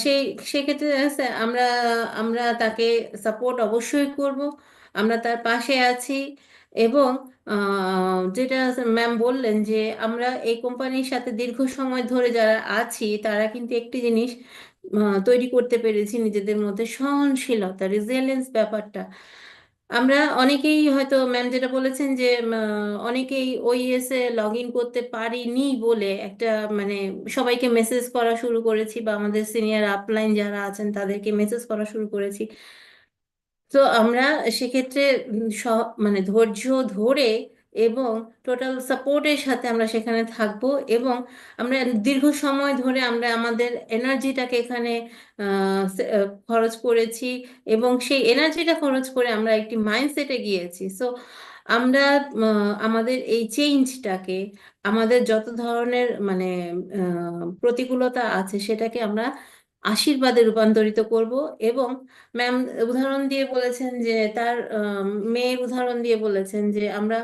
সেই সেক্ষেত্রে আমরা আমরা তাকে সাপোর্ট অবশ্যই করব, আমরা তার পাশে আছি। এবং যেটা ম্যাম বললেন যে আমরা এই কোম্পানির সাথে দীর্ঘ সময় ধরে যারা আছি তারা কিন্তু একটি জিনিস তৈরি করতে পেরেছি নিজেদের মধ্যে, সহনশীলতা, রেজিলিয়েন্স ব্যাপারটা। আমরা অনেকেই হয়তো ম্যাম যেটা বলেছেন যে অনেকেই ওইএস এ লগ ইন করতে পারিনি বলে একটা মানে সবাইকে মেসেজ করা শুরু করেছি, বা আমাদের সিনিয়র আপলাইন যারা আছেন তাদেরকে মেসেজ করা শুরু করেছি। তো আমরা সেক্ষেত্রে মানে ধৈর্য ধরে এবং টোটাল সাপোর্টের সাথে আমরা সেখানে থাকবো, এবং আমরা দীর্ঘ সময় ধরে আমরা আমাদের এনার্জিটাকে এখানে খরচ করেছি, এবং সেই এনার্জিটা খরচ করে আমরা একটি মাইন্ডসেটে গিয়েছি। সো আমরা আমাদের এই চেঞ্জটাকে, আমাদের যত ধরনের মানে প্রতিকূলতা আছে সেটাকে আমরা আশীর্বাদে রূপান্তরিত করব। এবং ম্যাম উদাহরণ দিয়ে বলেছেন যে তার মেয়ের উদাহরণ দিয়ে বলেছেন যে আমরা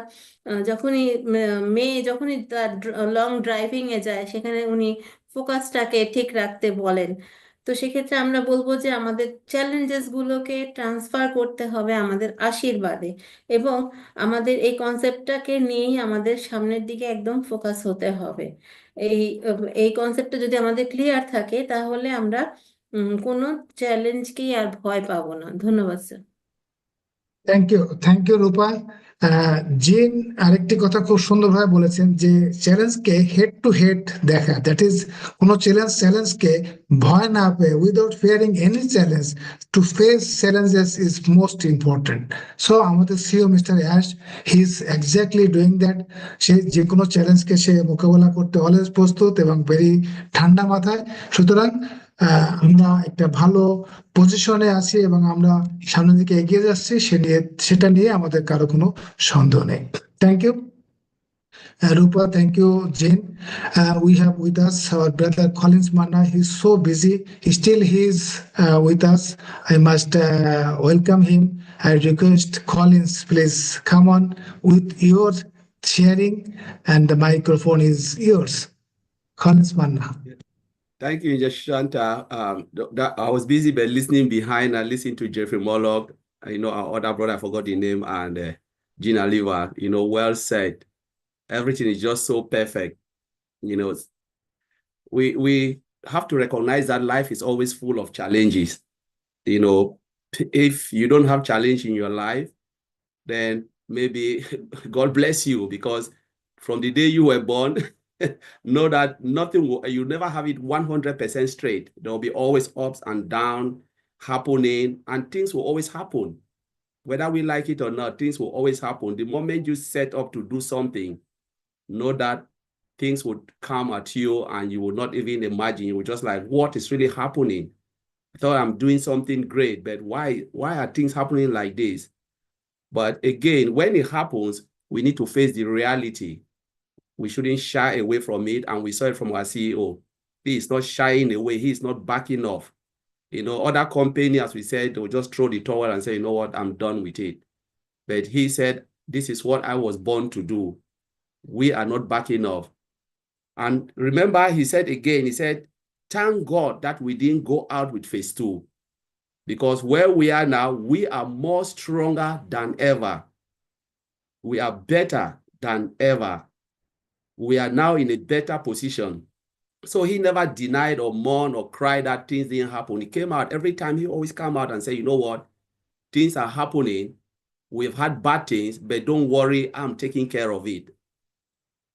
যখনই মেয়ে যখনই তার লং ড্রাইভিং এ যায় সেখানে উনি ফোকাসটাকে ঠিক রাখতে বলেন। তো সেক্ষেত্রে আমরা বলবো যে আমাদের চ্যালেঞ্জেস গুলোকে ট্রান্সফার করতে হবে আমাদের আশীর্বাদে, এবং আমাদের এই কনসেপ্টটাকে নিয়েই আমাদের সামনের দিকে একদম ফোকাস হতে হবে। এই এই কনসেপ্টটা যদি আমাদের ক্লিয়ার থাকে তাহলে আমরা কোনো চ্যালেঞ্জকেই আর ভয় পাবো না। ধন্যবাদ স্যার। থ্যাংক ইউ রূপা। জিন আরেকটি কথা খুব সুন্দরভাবে বলেছেন যে চ্যালেঞ্জকে হেড টু হেড দেখা, দ্যাট ইজ কোনো চ্যালেঞ্জকে ভয় না পেয়ে, without fearing any challenge, to face challenges is most important. So আমাদের CEO mister Ash, he is exactly doing that. সে যে কোনো চ্যালেঞ্জকে সে মোকাবেলা করতে অলওয়েজ প্রস্তুত এবং ভেরি ঠান্ডা মাথায়। সুতরাং আমরা একটা ভালো পজিশনে আছি এবং আমরা সামনের দিকে এগিয়ে যাচ্ছি, সেটা নিয়ে আমাদের কারো কোনো সন্দেহ নেই। Thank you Rupa, thank you Jane. We have with us our brother Collins Manna. He's so busy, he is with us. I must welcome him. I request Collins, please come on with your sharing, and the microphone is yours. Collins Manna. Thank you, Shanta. I was busy but listening behind and listening to Jeffrey Mollock, our other brother, I forgot the name, and Gina Liva, well said. Everything is just so perfect. We have to recognize that life is always full of challenges. If you don't have challenge in your life, then maybe God bless you, because from the day you were born, know that you never have it 100% straight. There will be always ups and downs happening, and things will always happen. Whether we like it or not, things will always happen. The moment you set up to do something, know that things would come at you and you will not even imagine. You will just like, what is really happening? I thought I'm doing something great, but why are things happening like this? But again, when it happens, we need to face the reality. We shouldn't shy away from it, and we saw it from our CEO. He is not shying away. He is not backing off. Other companies, as we said, they will just throw the towel and say, you know what, I'm done with it. But he said, this is what I was born to do. We are not backing off. And remember, he said again, he said, thank God that we didn't go out with phase 2. Because where we are now, we are more stronger than ever. We are better than ever. We are now in a better position. So he never denied or mourned or cried that things didn't happen. He came out. Every time he always come out and say, you know what? Things are happening. We've had bad things, but don't worry, I'm taking care of it.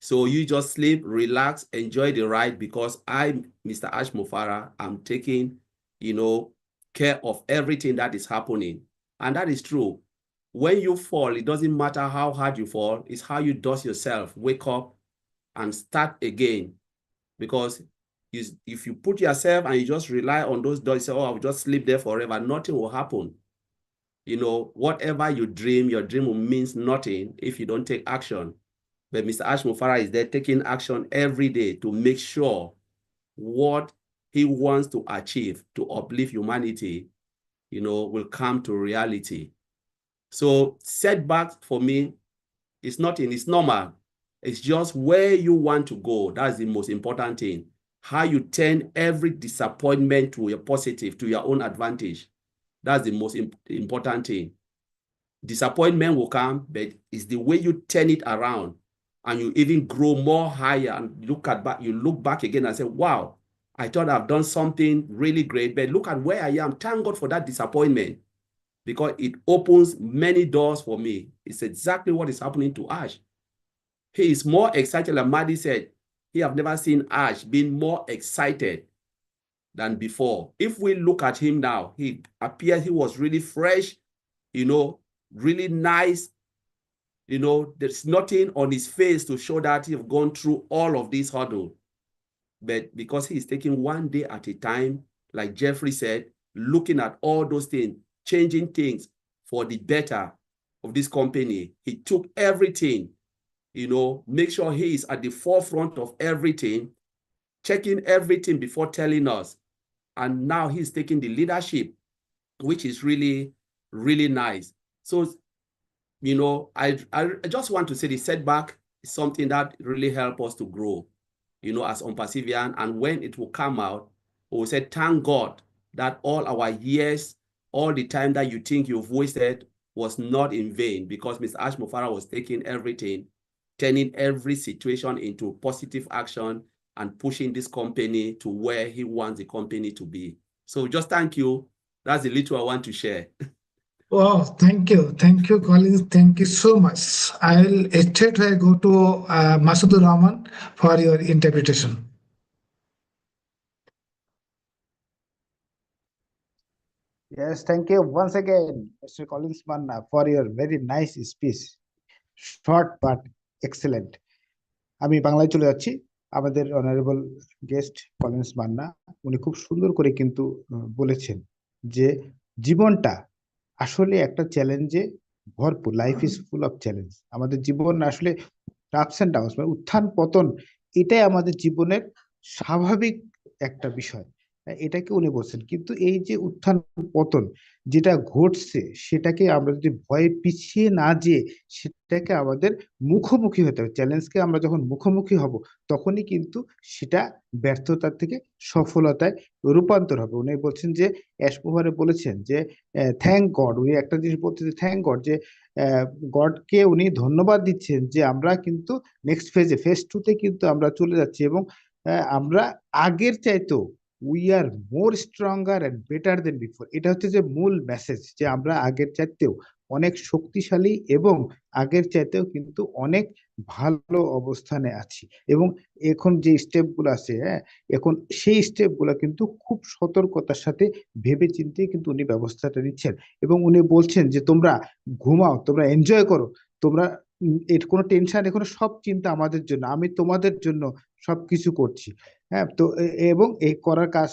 So you just sleep, relax, enjoy the ride, because I, Mr. Ash Mufara, am taking, care of everything that is happening. And that is true. When you fall, it doesn't matter how hard you fall, it's how you dust yourself, wake up and start again. Because if you put yourself and you just rely on those doors, you say, oh, I'll just sleep there forever, nothing will happen. You know, whatever you dream, your dream will mean nothing if you don't take action. But Mr. Ash Mufara is there taking action every day to make sure what he wants to achieve to uplift humanity, you know, will come to reality. So setbacks for me is nothing, it's normal. It's just where you want to go. That's the most important thing. How you turn every disappointment to a positive, to your own advantage. That's the most important thing. Disappointment will come, but it's the way you turn it around and you even grow more higher and you look back again and say, wow, I thought I've done something really great, but look at where I am. Thank God for that disappointment because it opens many doors for me. It's exactly what is happening to Ash. He is more excited, like Maddie said. He have never seen Ash being more excited than before. If we look at him now, he appears he was really fresh, you know, really nice. You know, there's nothing on his face to show that he's gone through all of this hurdle. But because he's taking one day at a time, like Jeffrey said, looking at all those things, changing things for the better of this company, he took everything, you know, make sure he is at the forefront of everything, checking everything before telling us. And now he's taking the leadership, which is really, really nice. So, you know, I just want to say the setback is something that really helps us to grow, you know, as ONPASSIVIAN. And when it will come out, we will say, thank God that all our years, all the time that you think you've wasted was not in vain, because Mr. Ash Mufara was taking everything, turning every situation into positive action and pushing this company to where he wants the company to be. So just thank you. That's the little I want to share. Oh, thank you. Thank you, Collins. Thank you so much. I'll straight away go to Masudur Rahman for your interpretation. Yes, thank you once again, Mr. Collins Manna, for your very nice speech. Short but excellent. আমি বাংলায় চলে যাচ্ছি। আমাদের honourable guest Collins Manna উনি খুব সুন্দর করে কিন্তু বলেছেন যে জীবনটা আসলে একটা চ্যালেঞ্জে ভরপুর। Life is full of challenge. আমাদের জীবন আসলে আপস এন্ড ডাউনস, মানে উত্থান পতন, এটাই আমাদের জীবনের স্বাভাবিক একটা বিষয়, এটাকে উনি বলছেন। কিন্তু এই যে উত্থান পতন যেটা ঘটছে, সেটাকে আমরা যদি ভয়ে পিছিয়ে না যেয়ে সেটাকে আমাদের মুখোমুখি হতে হবে। চ্যালেঞ্জকে আমরা যখন মুখোমুখি হব, তখনই কিন্তু সেটা ব্যর্থতার থেকে সফলতায় রূপান্তর হবে। উনি বলছেন যে অ্যাশমোভারে বলেছেন যে থ্যাংক গড, উনি একটা জিনিস বলছেন যে থ্যাংক গড, যে গডকে উনি ধন্যবাদ দিচ্ছেন যে আমরা কিন্তু নেক্সট ফেজে, ফেজ 2 তে কিন্তু আমরা চলে যাচ্ছি এবং আমরা আগের চাইতেও we are more stronger and better than before. এটা হচ্ছে যে মূল মেসেজ, যে আমরা আগের চাইতেও অনেক শক্তিশালী এবং আগের চাইতেও কিন্তু অনেক ভালো অবস্থানে আছি। এবং এখন যে স্টেপগুলো আছে, এখন সেই স্টেপগুলো কিন্তু খুব সতর্কতার সাথে ভেবে চিন্তে কিন্তু উনি ব্যবস্থাটা নিচ্ছেন। এবং উনি বলছেন যে তোমরা ঘুমাও, তোমরা এনজয় করো, তোমরা এর কোনো টেনশন, এখানে সব চিন্তা আমাদের জন্য, আমি তোমাদের জন্য সবকিছু করছি। হ্যাঁ, তো এবং এই করার কাজ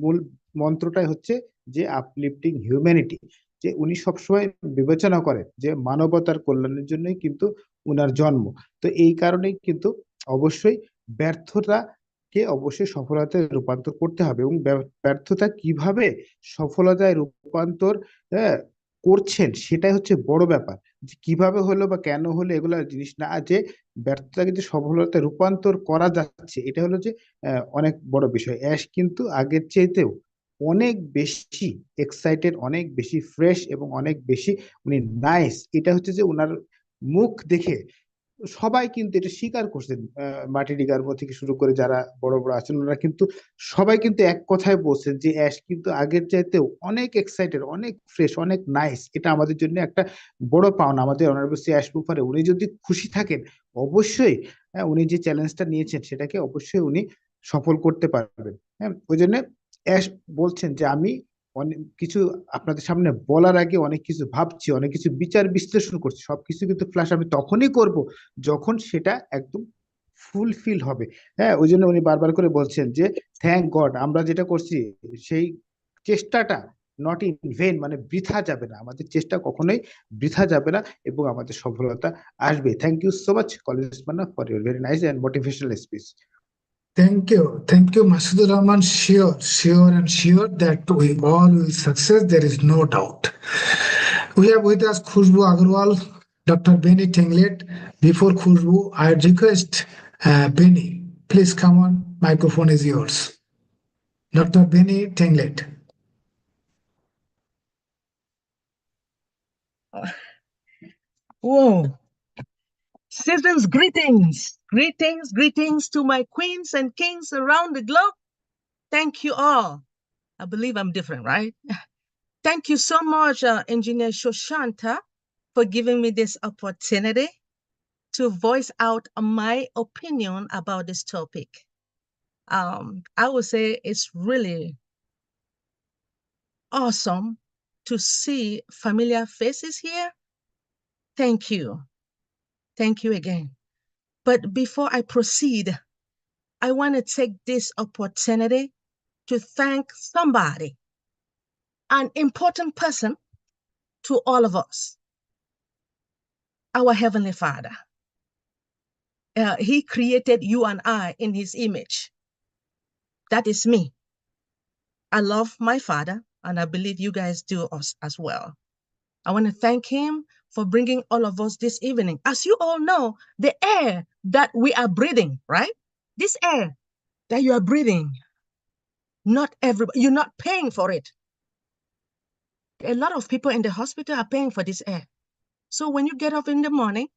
মূল মন্ত্রটাই হচ্ছে যে আপলিফটিং হিউম্যানিটি, যে উনি সবসময় বিবেচনা করেন যে মানবতার কল্যাণের জন্যই কিন্তু উনার জন্ম। তো এই কারণেই কিন্তু অবশ্যই ব্যর্থতাকে অবশ্যই সফলতায় রূপান্তর করতে হবে। এবং ব্যর্থতা কিভাবে সফলতায় রূপান্তর করছেন সেটাই হচ্ছে বড় ব্যাপার। কিভাবে হলো বা কেন হলো এগুলো জিনিস না, যে ব্যর্থতাকে যে সফলতায় রূপান্তর করা যাচ্ছে, এটা হলো যে অনেক বড় বিষয়। অ্যাশ কিন্তু আগের চাইতেও অনেক বেশি এক্সাইটেড, অনেক বেশি ফ্রেশ এবং অনেক বেশি উনি নাইস। এটা হচ্ছে যে ওনার মুখ দেখে সবাই কিন্তু এটা স্বীকার করছেন। মাটি ডিগার্মো থেকে শুরু করে যারা বড় বড় আছেন, ওনারা কিন্তু সবাই কিন্তু এক কথায় বলছেন যে অ্যাশ কিন্তু আগের চাইতেও অনেক এক্সাইটেড, অনেক ফ্রেশ, অনেক নাইস। এটা আমাদের জন্য একটা বড় পাওনা। আমাদের অনারেবল শ্রী অ্যাশ মুফারে উনি যদি খুশি থাকেন, অবশ্যই উনি যে চ্যালেঞ্জটা নিয়েছেন সেটাকে অবশ্যই উনি সফল করতে পারবেন। হ্যাঁ, ওই জন্য অ্যাশ বলছেন যে আমি অনেক কিছু আপনাদের সামনে বলার আগে অনেক কিছু ভাবছি, অনেক কিছু বিচার বিশ্লেষণ করছি। সবকিছু কিন্তু ফ্ল্যাশ আমি তখনই করব যখন সেটা একদম ফুলফিল হবে। হ্যাঁ, ওই জন্য উনি বারবার করে বলছেন যে থ্যাংক গড আমরা যেটা করছি সেই চেষ্টাটা নট ইন ভেন, মানে বৃথা যাবে না, আমাদের চেষ্টা কখনোই বৃথা যাবে না এবং আমাদের সফলতা আসবে। Thank you so much Collins Manna for your very nice and motivational speech. Thank you, Masud Rahman. Sure, and sure that we all will success. There is no doubt. We have with us Khushbu Agarwal, Dr. Benny Tinglet. Before Khushbu, I request Benny, please come on. Microphone is yours. Dr. Benny Tinglet. Whoa. Citizens, greetings. Greetings to my queens and kings around the globe. Thank you all. I believe I'm different, right? Thank you so much, Engineer Shoshanta, for giving me this opportunity to voice out my opinion about this topic. I would say it's really awesome to see familiar faces here. Thank you. Thank you again. But before I proceed, I want to take this opportunity to thank somebody, an important person to all of us, our Heavenly Father. He created you and I in his image. That is me. I love my Father, and I believe you guys do us as well. I want to thank him for bringing all of us this evening. As you all know, the air that we are breathing, right? This air that you are breathing, not everybody, you're not paying for it. A lot of people in the hospital are paying for this air. So when you get up in the morning,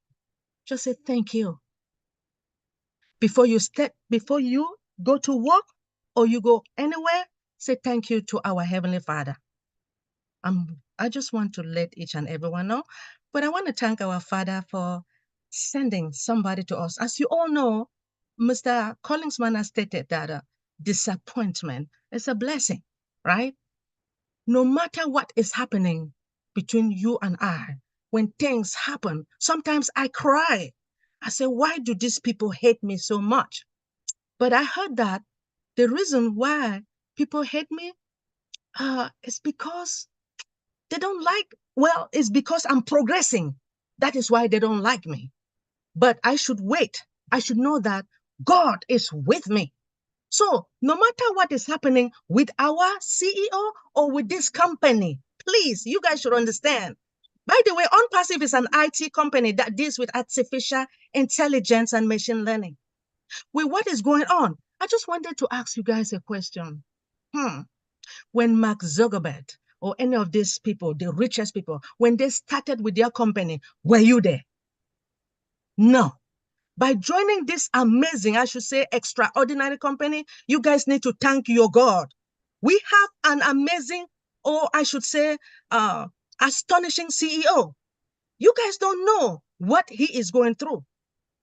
just say thank you. Before you go to work or you go anywhere, say thank you to our Heavenly Father. I just want to let each and everyone know, but I want to thank our Father for sending somebody to us. As you all know, Mr. Collingsman has stated that disappointment is a blessing, right? No matter what is happening between you and I, when things happen, sometimes I cry. I say, why do these people hate me so much? But I heard that the reason why people hate me is because they don't like, well, it's because I'm progressing. That is why they don't like me. But I should wait. I should know that God is with me. So no matter what is happening with our CEO or with this company, please, you guys should understand. By the way, ONPASSIVE is an IT company that deals with artificial intelligence and machine learning. With what is going on, I just wanted to ask you guys a question. When Mark Zuckerberg or any of these people, the richest people, when they started with their company, were you there? No. By joining this amazing, I should say, extraordinary company, you guys need to thank your God. We have an amazing, or I should say, astonishing CEO. You guys don't know what he is going through.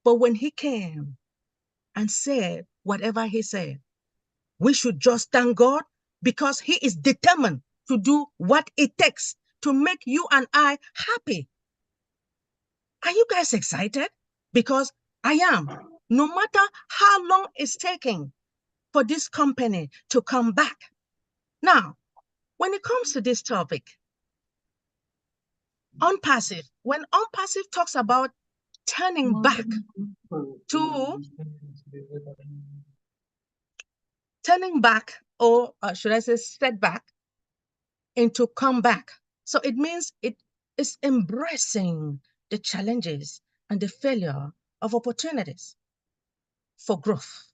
But when he came and said whatever he said, we should just thank God because he is determined to do what it takes to make you and I happy. Are you guys excited? Because I am. No matter how long it's taking for this company to come back. Now, when it comes to this topic, ONPASSIVE, when ONPASSIVE talks about turning back or should I say setback into comeback. So it means it is embracing the challenges and the failure of opportunities for growth,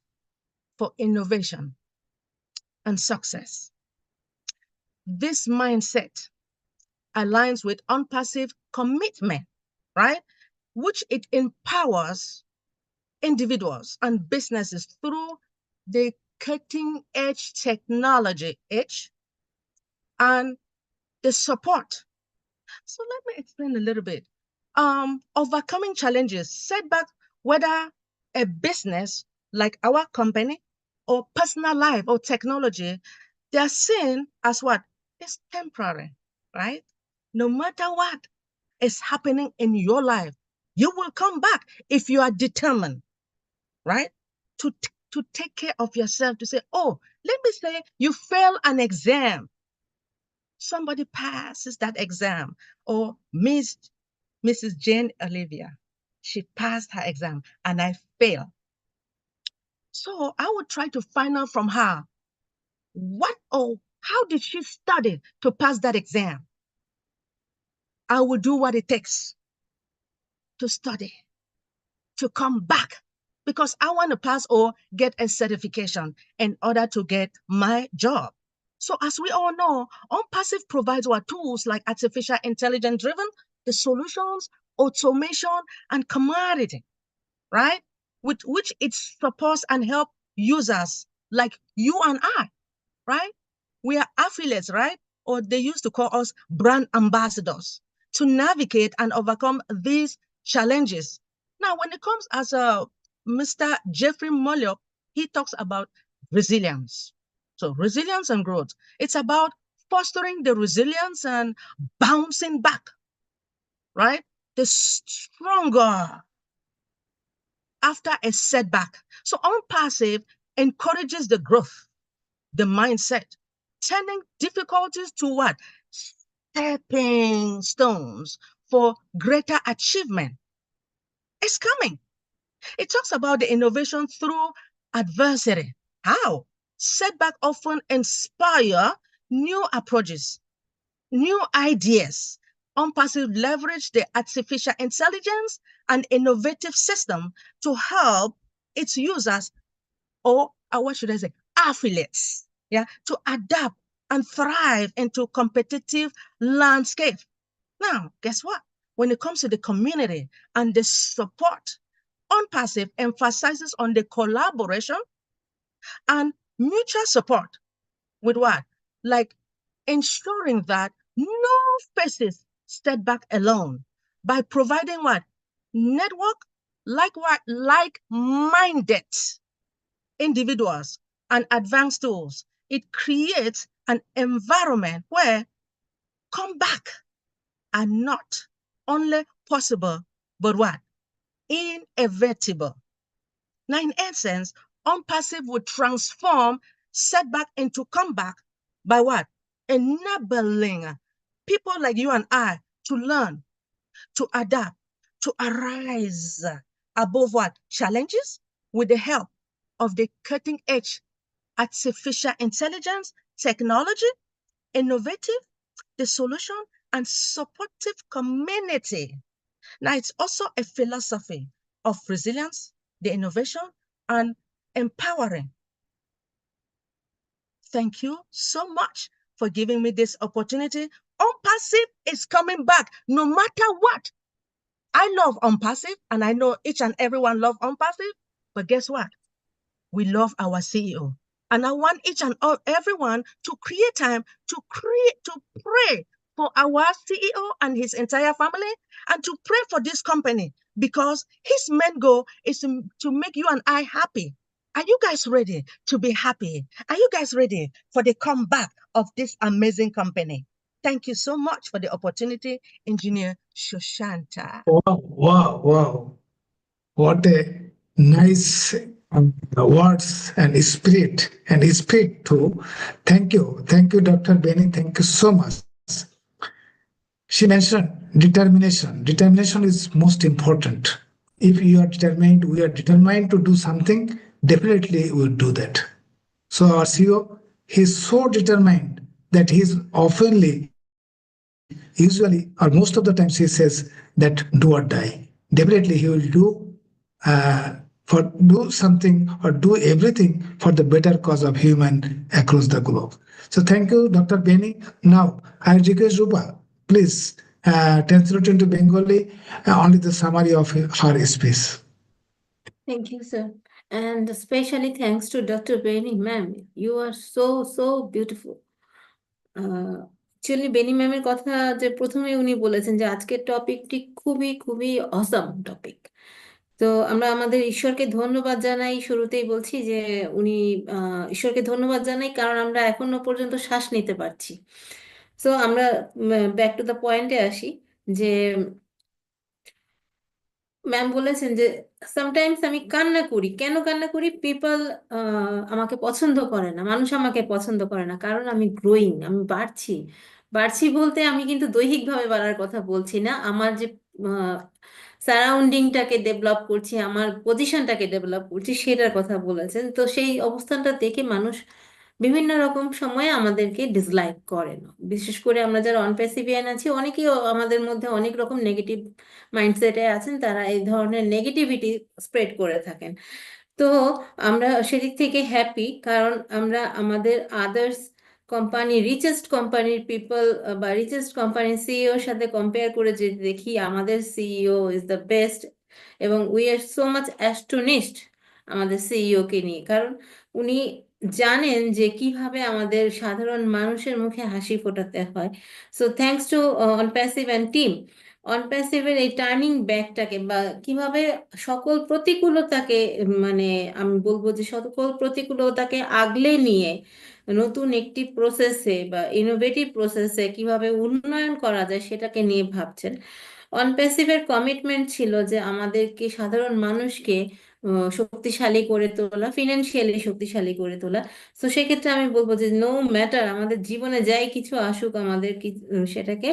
for innovation and success. This mindset aligns with ONPASSIVE commitment, right? Which it empowers individuals and businesses through the cutting edge technology and the support. So let me explain a little bit. Overcoming challenges, setbacks, whether a business like our company or personal life or technology, they are seen as what? is temporary, right? No matter what is happening in your life, you will come back if you are determined, right? To take care of yourself, to say, oh, let me say you fail an exam. Somebody passes that exam, or Mrs. Jane Olivia, she passed her exam and I failed. So I would try to find out from her how did she study to pass that exam? I will do what it takes to study, to come back, because I want to pass or get a certification in order to get my job. So as we all know, ONPASSIVE provides our tools like artificial intelligence driven, the solutions, automation, and commodity, right? With which it supports and help users like you and I, right? We are affiliates, right? Or they used to call us brand ambassadors to navigate and overcome these challenges. Now, when it comes as Mr. Jeffrey Mollyok, he talks about resilience. So resilience and growth, it's about fostering the resilience and bouncing back, right? The stronger after a setback. So ONPASSIVE encourages the growth, the mindset, turning difficulties to what? Stepping stones for greater achievement. It's coming. It talks about the innovation through adversity. How? Setback often inspire new approaches, new ideas. ONPASSIVE leverage the artificial intelligence and innovative system to help its users, or what should I say, affiliates, yeah, to adapt and thrive into competitive landscape. Now, guess what? When it comes to the community and the support, ONPASSIVE emphasizes on the collaboration and mutual support with what? Like ensuring that no faces step back alone by providing what? Network, like what? Like-minded individuals and advanced tools. It creates an environment where comeback are not only possible, but what? Inevitable. Now, in essence, ONPASSIVE would transform setback into comeback by what? Enabling people like you and I to learn, to adapt, to arise above what? Challenges with the help of the cutting edge artificial intelligence, technology, innovative, the solution, and supportive community. Now, it's also a philosophy of resilience, the innovation, and empowering. Thank you so much for giving me this opportunity. ONPASSIVE is coming back no matter what. I love ONPASSIVE, and I know each and everyone love ONPASSIVE, but guess what? We love our CEO. And I want each and everyone to create time to pray for our CEO and his entire family, and to pray for this company, because his main goal is to make you and I happy. Are you guys ready to be happy? Are you guys ready for the comeback of this amazing company? Thank you so much for the opportunity, Engineer Shoshanta. Wow. What a nice words and spirit too. Thank you, Dr. Benny. Thank you so much. She mentioned determination. Determination is most important. If you are determined, we are determined to do something, definitely we'll do that. So our CEO, he's so determined that he's usually, or most of the times he says that do or die. Definitely he will do something or do everything for the better cause of human across the globe. So thank you, Dr. Benny. Now I request Rupa, please translate into Bengali only the summary of her speech. Thank you, sir. And especially thanks to Dr. Benny, ma'am. You are so beautiful. Actually, বেনি ম্যামের কথা যে প্রথমে উনি বলেছেন যে আজকের টপিকটি খুবই awesome topic. তো আমরা আমাদের ঈশ্বরকে ধন্যবাদ জানাই, শুরুতেই বলছি যে উনি ঈশ্বরকে ধন্যবাদ জানাই কারণ আমরা এখনো পর্যন্ত শ্বাস নিতে পারছি। সো আমরা ব্যাক টু দ্য পয়েন্টে আসি যে ম্যাম বলেছেন যে সামটাইমস আমি কান্না করি। কেন কান্না করি? পিপল আমাকে পছন্দ করে না, মানুষ আমাকে পছন্দ করে না, কারণ আমি গ্রোয়িং, আমি বাড়ছি। বাড়ছি বলতে আমি কিন্তু দৈহিকভাবে বাড়ার কথা বলছি না, আমার যে সারাউন্ডিংটাকে ডেভেলপ করছি, আমার পজিশনটাকে ডেভেলপ করছি, সেটার কথা বলেছেন। তো সেই অবস্থানটা দেখে মানুষ বিভিন্ন রকম সময়ে আমাদেরকে ডিসলাইক করে না। বিশেষ করে আমরা যারা অনপ্যাসিভিয়ান আছি, অনেকেই আমাদের মধ্যে অনেক রকম নেগেটিভ মাইন্ডসেটে আছেন, তারা এই ধরনের নেগেটিভিটি স্প্রেড করে থাকেন। তো আমরা সেদিক থেকে হ্যাপি, কারণ আমরা আমাদের আদার্স কোম্পানি, রিচেস্ট কোম্পানির পিপল বা রিচেস্ট কোম্পানির সিইওর সাথে কম্পেয়ার করে যে দেখি আমাদের সিইও ইজ দ্য বেস্ট, এবং উই আর সো মাচ অ্যাস্টোনিশড আমাদের সিইওকে নিয়ে, কারণ উনি জানেন যে কিভাবে আমাদের সাধারণ মানুষের মুখে হাসি ফোটাতে হয়। So thanks to Onpassive and team, অনপ্যাসিভের এই টার্নিং ব্যাকটাকে বা কিভাবে সকল প্রতিকূলতাকে, মানে আমি বলবো যে সকল প্রতিকূলতাকে আগলে নিয়ে নতুন একটি প্রসেসে বা ইনোভেটিভ প্রসেসে কিভাবে উন্নয়ন করা যায় সেটাকে নিয়ে ভাবছেন। অনপ্যাসিভের কমিটমেন্ট ছিল যে আমাদেরকে, সাধারণ মানুষকে শক্তিশালী করে তোলা, ফিনান্সিয়ালি শক্তিশালী করে তোলা। তো সেক্ষেত্রে আমি বলবো যে নো ম্যাটার আমাদের জীবনে যাই কিছু আসুক, আমাদের সেটাকে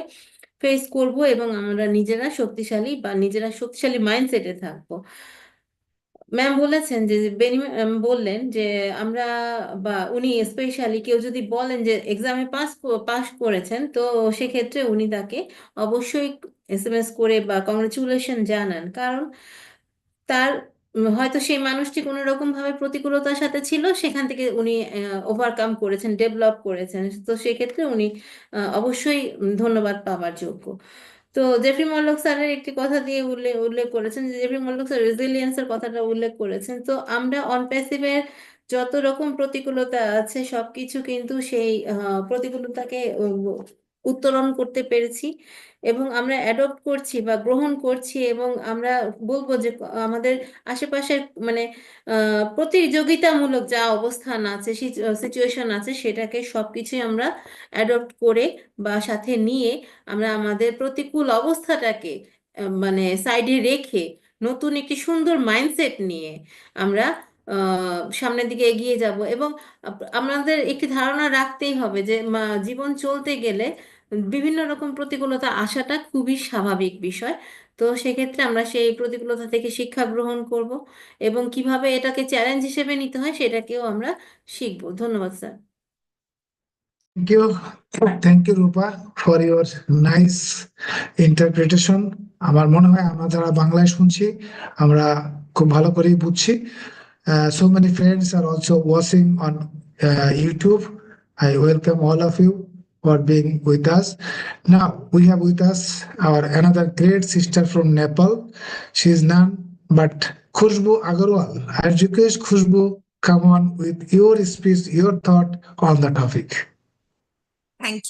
ফেস করব এবং আমরা নিজেরা শক্তিশালী বা নিজেরা শক্তিশালী মাইন্ডসেটে থাকবো। ম্যাম বলেছেন যে বললেন যে আমরা বা উনি স্পেশালি কেউ যদি বলেন যে এক্সামে পাস করেছেন, তো সেক্ষেত্রে উনি তাকে অবশ্যই এসএমএস করে বা কংগ্রেচুলেশন জানান, কারণ তার হয়তো সেই মানুষটি কোনো রকম ভাবে প্রতিকূলতার সাথে ছিল, সেখান থেকে উনি ওভারকাম করেছেন, ডেভেলপ করেছেন। তো সেক্ষেত্রে উনি অবশ্যই ধন্যবাদ পাওয়ার যোগ্য। তো জেফরি মল্লক স্যারের একটি কথা দিয়ে উল্লেখ করেছেন, যে জেফরি মল্লক স্যার রেজিলিয়েন্সের কথাটা উল্লেখ করেছেন। তো আমরা অনপ্যাসিভের যত রকম প্রতিকূলতা আছে সবকিছু কিন্তু সেই প্রতিকূলতাকে উত্তরণ করতে পেরেছি, এবং আমরা অ্যাডপ্ট করছি বা গ্রহণ করছি, এবং আমরা বলবো যে আমাদের আশেপাশের মানে প্রতিযোগিতামূলক যা অবস্থান আছে, সিচুয়েশন আছে, সেটাকে সবকিছুই আমরা অ্যাডপ্ট করে বা সাথে নিয়ে আমরা আমাদের প্রতিকূল অবস্থাটাকে মানে সাইডে রেখে নতুন একটি সুন্দর মাইন্ডসেট নিয়ে আমরা সামনের দিকে এগিয়ে যাব। এবং আমাদের একটি ধারণা রাখতেই হবে যে জীবন চলতে গেলে বিভিন্ন রকম প্রতিকূলতা আসাটা খুবই স্বাভাবিক বিষয়। তো সেক্ষেত্রে আমরা সেই প্রতিকূলতা থেকে শিক্ষা গ্রহণ করব এবং কিভাবে এটাকে চ্যালেঞ্জ হিসেবে নিতে হয় সেটাকেও আমরা শিখবো। ধন্যবাদ sir. Thank you, Rupa, for your nice interpretation. আমার মনে হয় আমরা যারা বাংলায় শুনছি আমরা খুব ভালো করেই বুঝছি। So many friends are also watching on YouTube. I welcome all of you for being with us. Now we have with us our another great sister from Nepal. She is none but Khushbu Agarwal. I request Khushbu, come on with your speech, your thought on the topic. Thank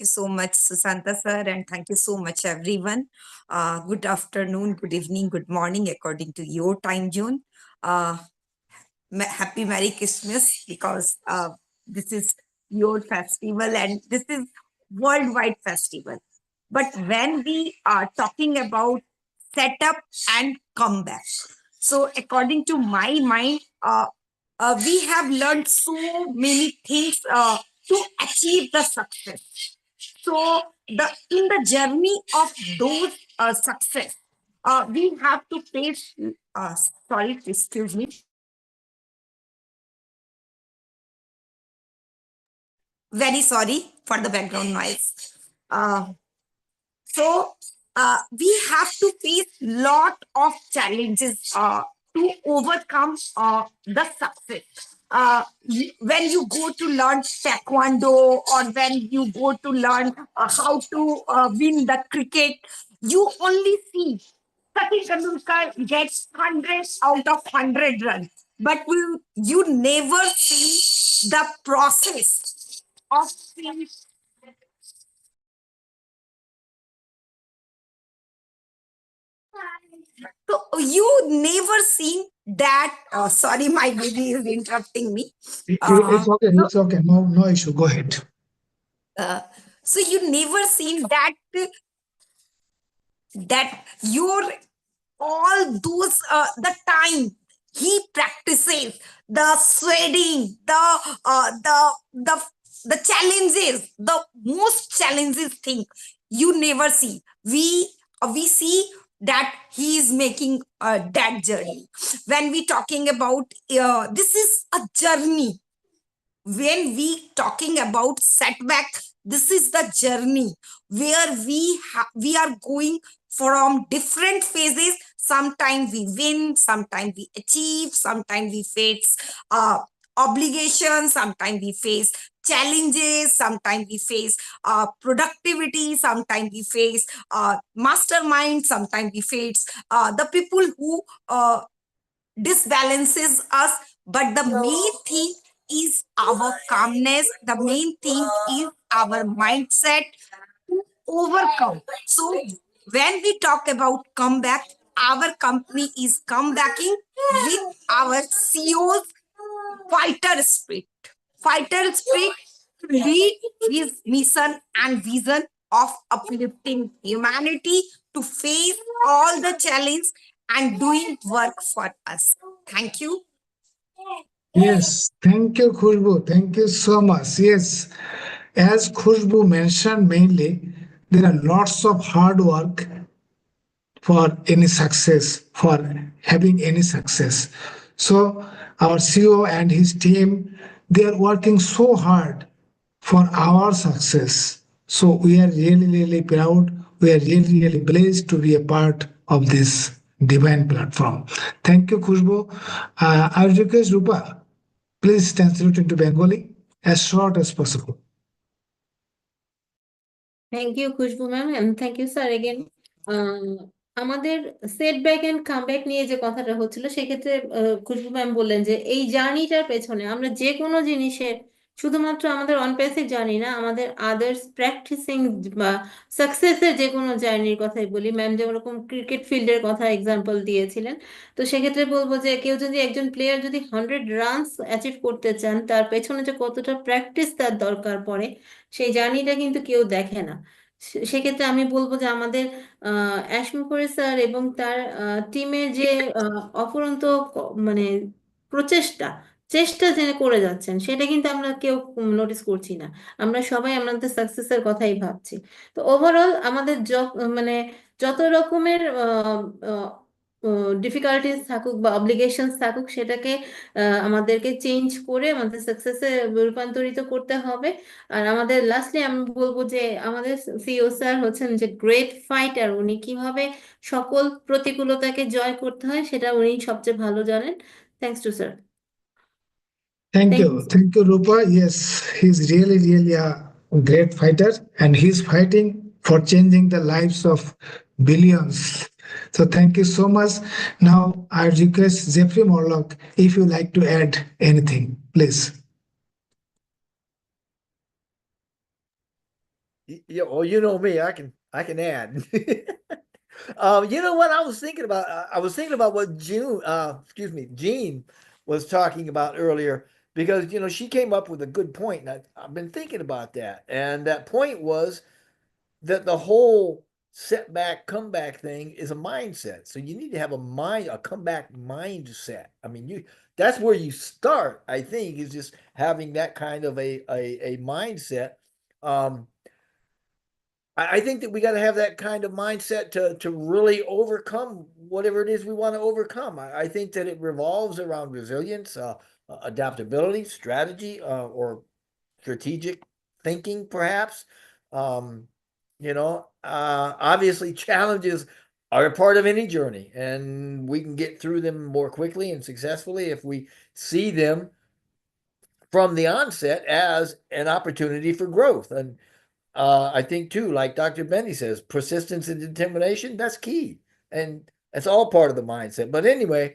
you so much, Susanta sir, and thank you so much, everyone. Good afternoon, good evening, good morning, according to your time zone. Happy Merry Christmas, because this is your festival and this is worldwide festival. But when we are talking about setup and comeback, so according to my mind, we have learned so many things to achieve the success. So in the journey of those success, we have to face. Sorry, excuse me. Very sorry for the background noise. So we have to face lot of challenges to overcome the success. When you go to learn taekwondo, or when you go to learn how to win the cricket, you only see Sachin Tendulkar gets 100 out of 100 runs, but you never see the process of seeing. So you never seen that. Sorry, my baby is interrupting me. It's okay. It's okay. No issue. Go ahead. So you never seen that your all those the time he practices, the sweating, the challenges, the most challenges thing you never see. We see that he is making that journey. When we talking about this is a journey. When we talking about setback, this is the journey where we are going from different phases. Sometimes we win, sometimes we achieve, sometimes we face obligations, sometimes we face challenges, sometimes we face productivity, sometimes we face mastermind, sometimes we face the people who disbalances us. But the main thing is our calmness. The main thing is our mindset to overcome. So when we talk about comeback, our company is comebacking with our CEO's fighter spirit. Fighter spirit to lead his mission and vision of uplifting humanity to face all the challenge and doing work for us. Thank you. Yes, thank you, Khushbu. Thank you so much. Yes, as Khushbu mentioned, mainly there are lots of hard work for any success, for having any success. So our CEO and his team, they are working so hard for our success. So we are really, really proud. We are really, really blessed to be a part of this divine platform. Thank you, Khushbu. I would request Rupa, please translate into Bengali as short as possible. Thank you Khushbu ma'am and thank you sir again. আমাদের setback and comeback নিয়ে যে কথাটা হচ্ছিল সেক্ষেত্রে খুশবু ma'am বললেন যে এই জার্নিটার পেছনে আমরা যে কোনো জিনিসের শুধুমাত্র আমাদের অনপ্যাসিভ জার্নি না, আমাদের আদার্স প্র্যাকটিসিং বা সাকসেসের যে কোনো জার্নির কথাই বলি। ম্যাম যেরকম ক্রিকেট ফিল্ডের কথা এক্সাম্পল দিয়েছিলেন, তো সেক্ষেত্রে বলবো যে কেউ যদি একজন প্লেয়ার যদি 100 রানস অ্যাচিভ করতে চান, তার পেছনে যে কতটা প্র্যাকটিস তার দরকার পড়ে সেই জার্নিটা কিন্তু কেউ দেখে না। সেক্ষেত্রে আমি বলবো যে আমাদের অ্যাশমুখরে স্যার এবং তার টিমের যে অফুরন্ত মানে প্রচেষ্টা চেষ্টা যে করে যাচ্ছেন সেটা কিন্তু আমরা কেউ নোটিস করছি না। আমরা সবাই আমাদের সাকসেসের কথাই ভাবছি। তো ওভারঅল আমাদের মানে যত রকমের ডিফিকাল্টিস থাকুক বা অব্লিগেশনস থাকুক, সেটাকে আমাদেরকে চেঞ্জ করে আমাদের সাকসেসে রূপান্তরিত করতে হবে। আর আমাদের লাস্টলি আমি বলবো যে আমাদের সিইও স্যার হচ্ছেন যে গ্রেট ফাইটার। উনি কিভাবে সকল প্রতিকূলতাকে জয় করতে হয় সেটা উনি সবচেয়ে ভালো জানেন। Thanks to sir. Thank Thank you. Thank you, Rupa. Yes, he's really, really a great fighter and he's fighting for changing the lives of billions. So thank you so much. Now I request Jeffrey Morlock if you like to add anything, please. Yeah, well, you know me, I can add. You know what I was thinking about? I was thinking about what Jean was talking about earlier, because you know she came up with a good point, and I've been thinking about that. And that point was that the whole setback comeback thing is a mindset. So you need to have a comeback mindset. I mean, that's where you start. I think is just having that kind of a mindset. I think that we got to have that kind of mindset to really overcome whatever it is we want to overcome. I think that it revolves around resilience, adaptability, strategy, or strategic thinking, perhaps. Obviously, challenges are a part of any journey, and we can get through them more quickly and successfully if we see them from the onset as an opportunity for growth. And I think too, like Dr. Benny says, persistence and determination, that's key. And that's all part of the mindset. But anyway,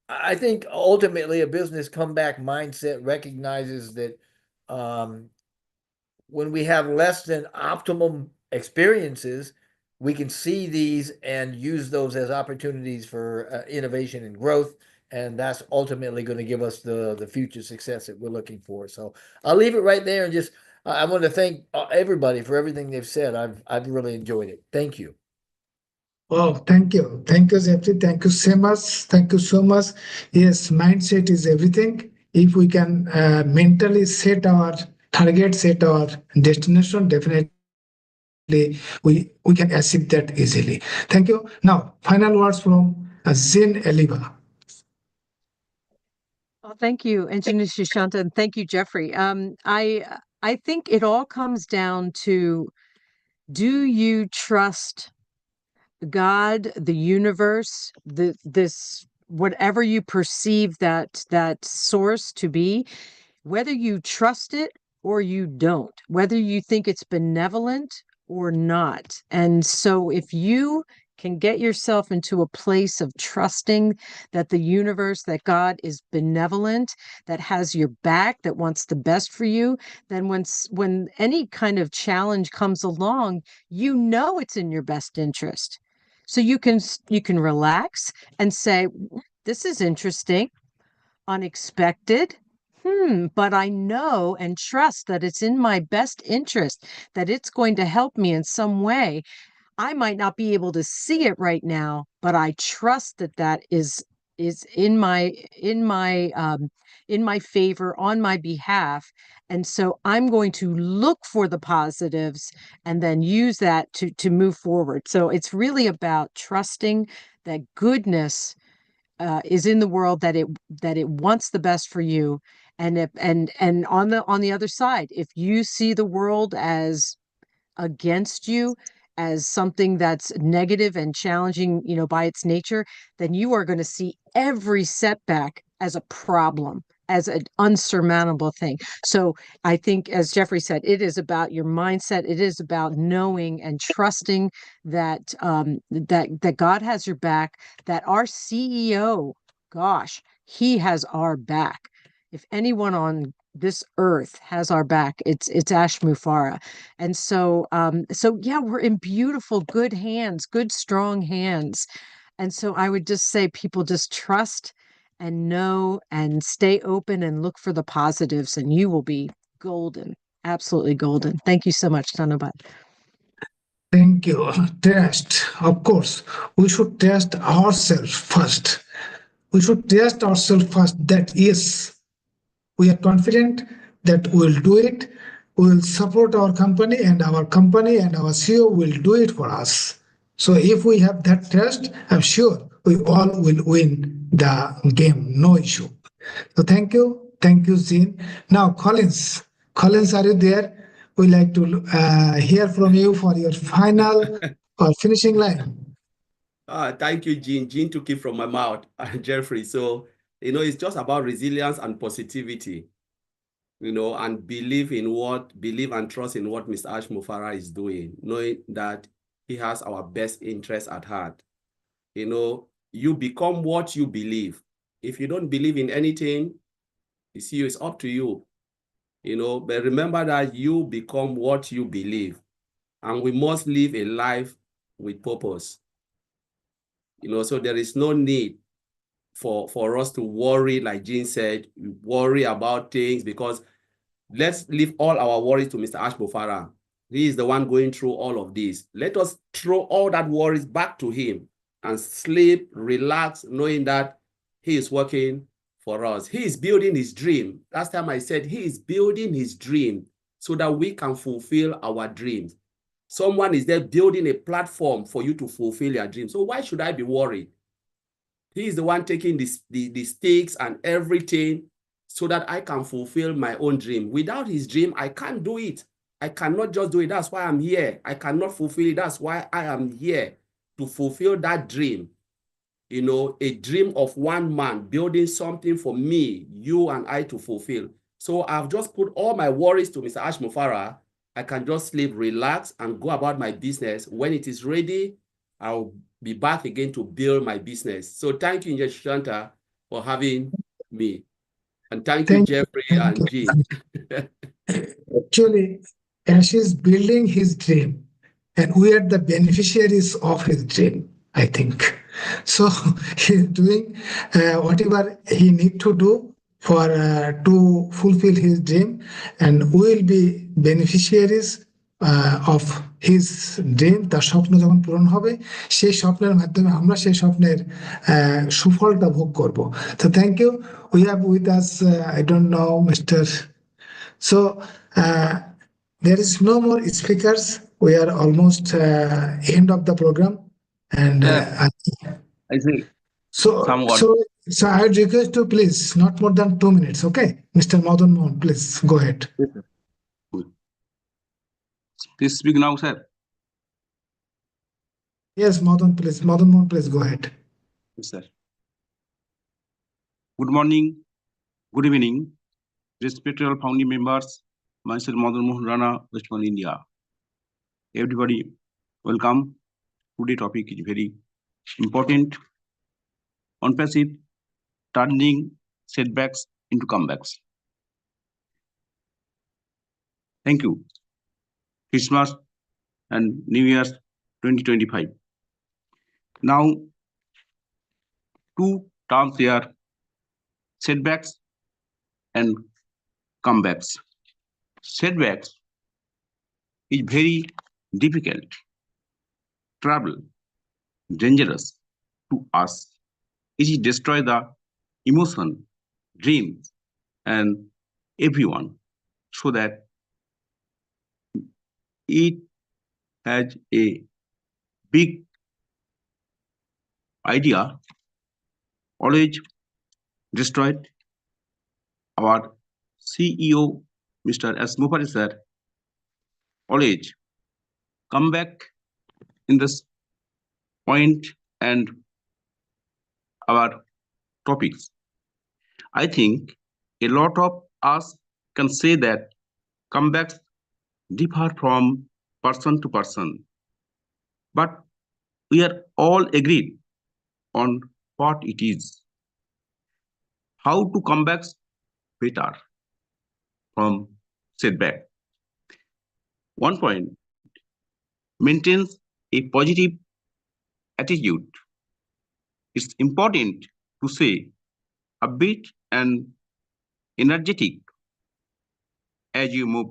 I think ultimately a business comeback mindset recognizes that when we have less than optimum experiences, we can see these and use those as opportunities for innovation and growth. And that's ultimately going to give us the future success that we're looking for. So I'll leave it right there and just I want to thank everybody for everything they've said. I've really enjoyed it. Thank you. Oh, thank you. Thank you, Jeffrey. Thank you so much. Thank you so much. Yes, mindset is everything. If we can mentally set our target, set our destination, definitely we can achieve that easily. Thank you. Now, final words from Zin Eliva. Well, thank you, Engineer Shishanta, and thank you, Jeffrey. I think it all comes down to, do you trust God, the universe, this whatever you perceive that source to be, whether you trust it or you don't, whether you think it's benevolent or not. And so if you can get yourself into a place of trusting that the universe, that God is benevolent, that has your back, that wants the best for you, then when any kind of challenge comes along, you know it's in your best interest. So you can relax and say, this is interesting, unexpected. But I know and trust that it's in my best interest, that it's going to help me in some way. I might not be able to see it right now, but I trust that that is in my favor, on my behalf. And so I'm going to look for the positives and then use that to move forward. So it's really about trusting that goodness is in the world, that it wants the best for you. And if and on the other side, if you see the world as against you, as something that's negative and challenging, by its nature, then you are going to see every setback as a problem, as an unsurmountable thing. So I think, as Jeffrey said, it is about your mindset. It is about knowing and trusting that that God has your back, that our CEO, gosh, he has our back. If anyone on this earth has our back, it's Ash Mufara. And so yeah, we're in beautiful, good hands, good, strong hands. And so I would just say, people just trust and know and stay open and look for the positives, and you will be golden, absolutely golden. Thank you so much, Dhanabat. Thank you. Trust. Of course, we should trust ourselves first. We should trust ourselves first that yes, we are confident that we will do it. We will support our company and our CEO will do it for us. So if we have that trust, I'm sure we all will win the game, no issue. So thank you. Thank you, Zin. Now, Collins. Collins, are you there? We like to hear from you for your final or finishing line. Thank you, Gene. Gene took it from my mouth, Jeffrey. So, it's just about resilience and positivity, and believe and trust in what Mr. Ash Mufara is doing, knowing that he has our best interests at heart. You become what you believe. If you don't believe in anything, it's up to you. But remember that you become what you believe, and we must live a life with purpose. So there is no need for us to worry, like Jean said, worry about things, because let's leave all our worries to Mr. Ash Mufara. He is the one going through all of this. Let us throw all that worries back to him and sleep, relax, knowing that he is working for us. He is building his dream. Last time I said he is building his dream so that we can fulfill our dreams. Someone is there building a platform for you to fulfill your dreams. So why should I be worried? He is the one taking the stakes and everything so that I can fulfill my own dream. Without his dream, I can't do it. I cannot just do it. That's why I'm here. I cannot fulfill it. That's why I am here, to fulfill that dream. A dream of one man building something for me, you and I to fulfill. So I've just put all my worries to Mr. Ash Mufara. I can just sleep, relax, and go about my business. When it is ready, I'll be back again to build my business. So thank you, Engineer Shanta, for having me. And thank you, Jeffrey and Jean. Actually, Ash is building his dream, and we are the beneficiaries of his dream, I think. So he's doing whatever he need to do for to fulfill his dream, and we will be beneficiaries of his dream. তার স্বপ্ন যখন পূরণ হবে, সেই স্বপ্নের মাধ্যমে আমরা সেই স্বপ্নের সুফলটা ভোগ করব। তো thank you. We have with us, I don't know, Mr. So there is no more speakers. We are almost end of the program, and I see so somewhat. so I would request to please not more than 2 minutes. Okay, Mr. Madan Mohan, please go ahead. Yes, sir. Good. Please speak now, sir. Yes, Madan Mohan, please go ahead. Yes, sir. Good morning, good evening, respected founding members. Myself, Madan Mohan Rana, West Bengal, India. Everybody, welcome. Today's topic is very important. On passive, turning setbacks into comebacks. Thank you. Christmas and New Year's 2025. Now, two terms here: setbacks and comebacks. Setbacks is very difficult, trouble, dangerous to us. It destroys the emotion, dreams, and everyone, so that it has a big idea, always destroyed. Our CEO, Mr. S. Mufari sir, always come back in this point and our topics. I think a lot of us can say that comebacks differ from person to person, but we are all agreed on what it is. How to come back better from setback. One point, maintains a positive attitude. It's important to say upbeat and energetic as you move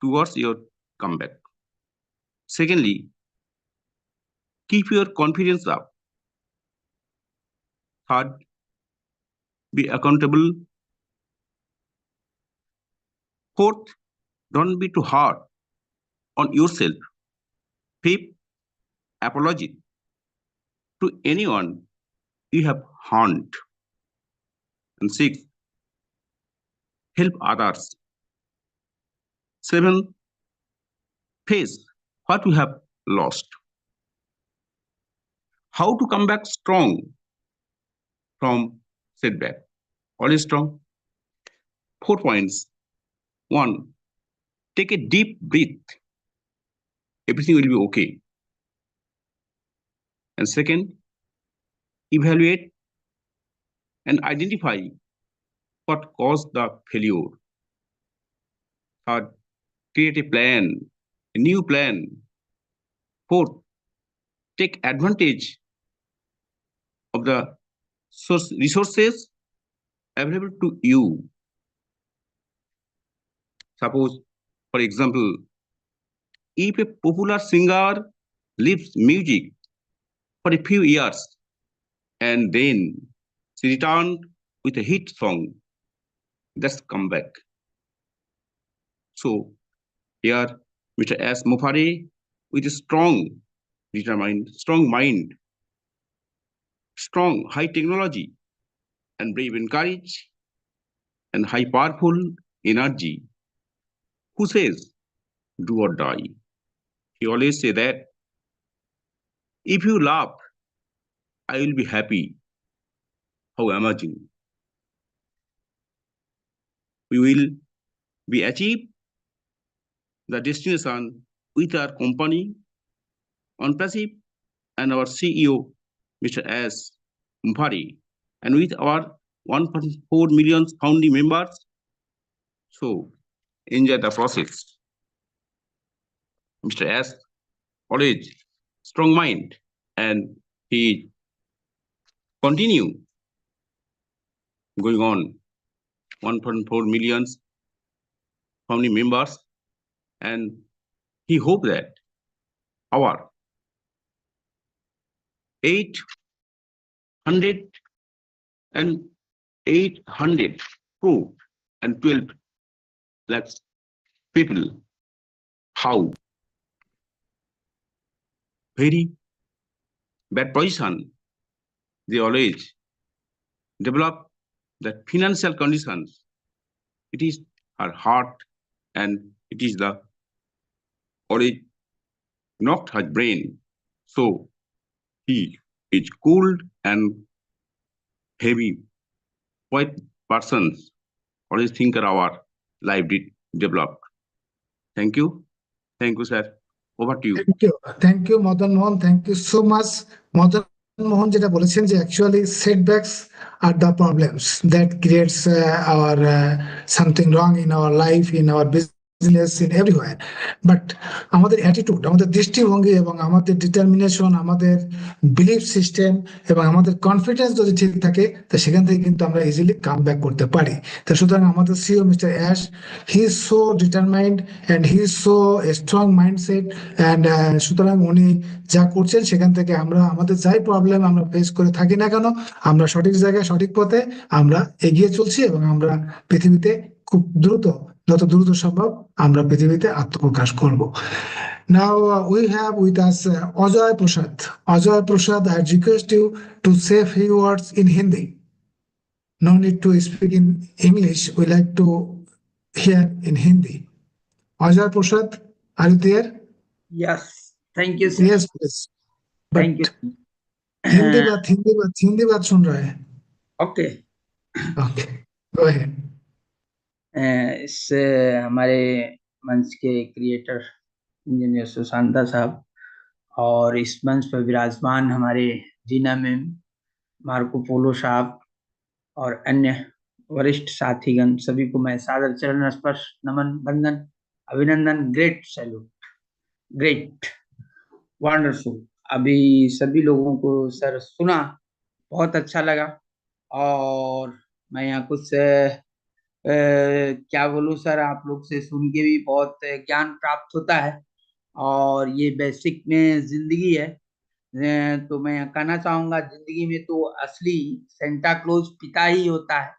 towards your comeback. Secondly, keep your confidence up. Third, be accountable. Fourth, don't be too hard on yourself. Fifth, apology to anyone you have harmed. And sixth, help others. Seventh, face what you have lost. How to come back strong from setback? Always strong. 4 points. 1, take a deep breath. Everything will be okay. And second, evaluate and identify what caused the failure. Third, create a plan, a new plan. Fourth, take advantage of the resources available to you. Suppose, for example, if a popular singer leaves music for a few years and then she returned with a hit song, that's comeback. So here, Mr. S. Mufari, with a strong, determined, strong mind, strong, high technology, and brave and courage, and high powerful energy, who says, do or die. He always say that, if you laugh, I will be happy. How amazing. We will be achieve the destination with our company, ONPASSIVE, and our CEO, Mr. S. Mufari, and with our 1.4 million founding members. So enjoy the process. Mr. S, always strong mind, and he continue going on 1.4 million family members, and he hoped that our 800 and 812 lakhs people, how very bad position they always develop the financial conditions. It is her heart, and it is the already knocked her brain. So he is cold and heavy. White persons always think our life did develop. Thank you. Thank you, sir. Over to you. Thank you, Madan Mohan. Thank you so much. Madan Mohan যেটা বলেছেন যে actually setbacks are the problems that creates our something wrong in our life, in our business, in everywhere. But আমাদের attitude, আমাদের দৃষ্টিভঙ্গি এবং আমাদের determination, আমাদের belief system এবং আমাদের confidence যদি ঠিক থাকে তা সেখান থেকে কিন্তু আমরা easily come back করতে পারি। তা সুতরাং আমাদের CEO Mr. Ash, he is so determined and he is so a strong mindset, and সুতরাং উনি যা করছেন সেখান থেকে আমরা আমাদের যাই প্রবলেম আমরা ফেস করে থাকি না কেন আমরা সঠিক জায়গায় সঠিক পথে আমরা এগিয়ে চলছি এবং আমরা পৃথিবীতে খুব দ্রুত, যত দ্রুত সম্ভব আমরা পৃথিবীতে আত্মপ্রকাশ করব। Now we have with us Ajoy Prasad. Ajoy Prasad, I request you to say a few words in Hindi. No need to speak in English. We like to hear in Hindi. Ajoy Prasad, are you there? Yes, thank you, sir. Yes, please. But Thank you. Hindi बात सुन रहा है। Okay. Okay, go ahead. इस हमारे मंच के creator engineer Sushanta साहब और इस मंच पर विराजमान हमारे जीना मैम, मार्को पोलो साहब और अन्य वरिष्ठ साथीगण, सभी को मैं सादर चरण स्पर्श नमन वंदन अभिनंदन, ग्रेट सैल्यूट, ग्रेट, वंडरफुल। अभी सभी लोगों को सर सुना, बहुत अच्छा लगा और मैं यहाँ कुछ क्या बोलूँ सर, आप लोग से सुन के भी बहुत ज्ञान प्राप्त होता है और ये बेसिक में जिंदगी है। तो मैं कहना चाहूंगा जिंदगी में तो असली सेंटा क्लॉज पिता ही होता है,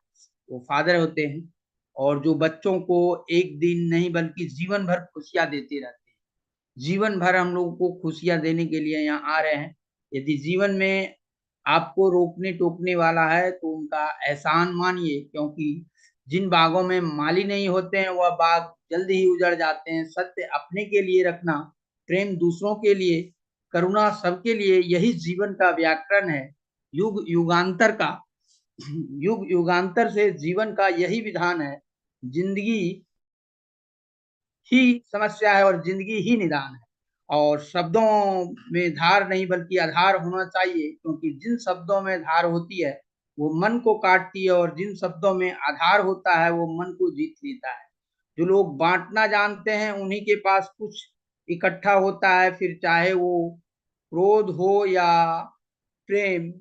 वो फादर होते हैं, और जो बच्चों को एक दिन नहीं बल्कि जीवन भर खुशियां देते रहते हैं। जीवन भर हम लोगों को खुशियां देने के लिए यहाँ आ रहे हैं। यदि जीवन में आपको रोकने टोकने वाला है तो उनका एहसान मानिए, क्योंकि जिन बागों में माली नहीं होते हैं वह बाग जल्दी ही उजड़ जाते हैं। सत्य अपने के लिए रखना, प्रेम दूसरों के लिए, करुणा सबके लिए, यही जीवन का व्याकरण है। युग युगांतर का, युग युगांतर से जीवन का यही विधान है। जिंदगी ही समस्या है और जिंदगी ही निदान है। और शब्दों में धार नहीं बल्कि आधार होना चाहिए, क्योंकि जिन शब्दों में धार होती है वो मन को काटती है और जिन शब्दों में आधार होता है वो मन को जीत लेता है। जो लोग बांटना जानते हैं उन्हीं के पास कुछ इकट्ठा होता है, फिर चाहे वो क्रोध हो या प्रेम,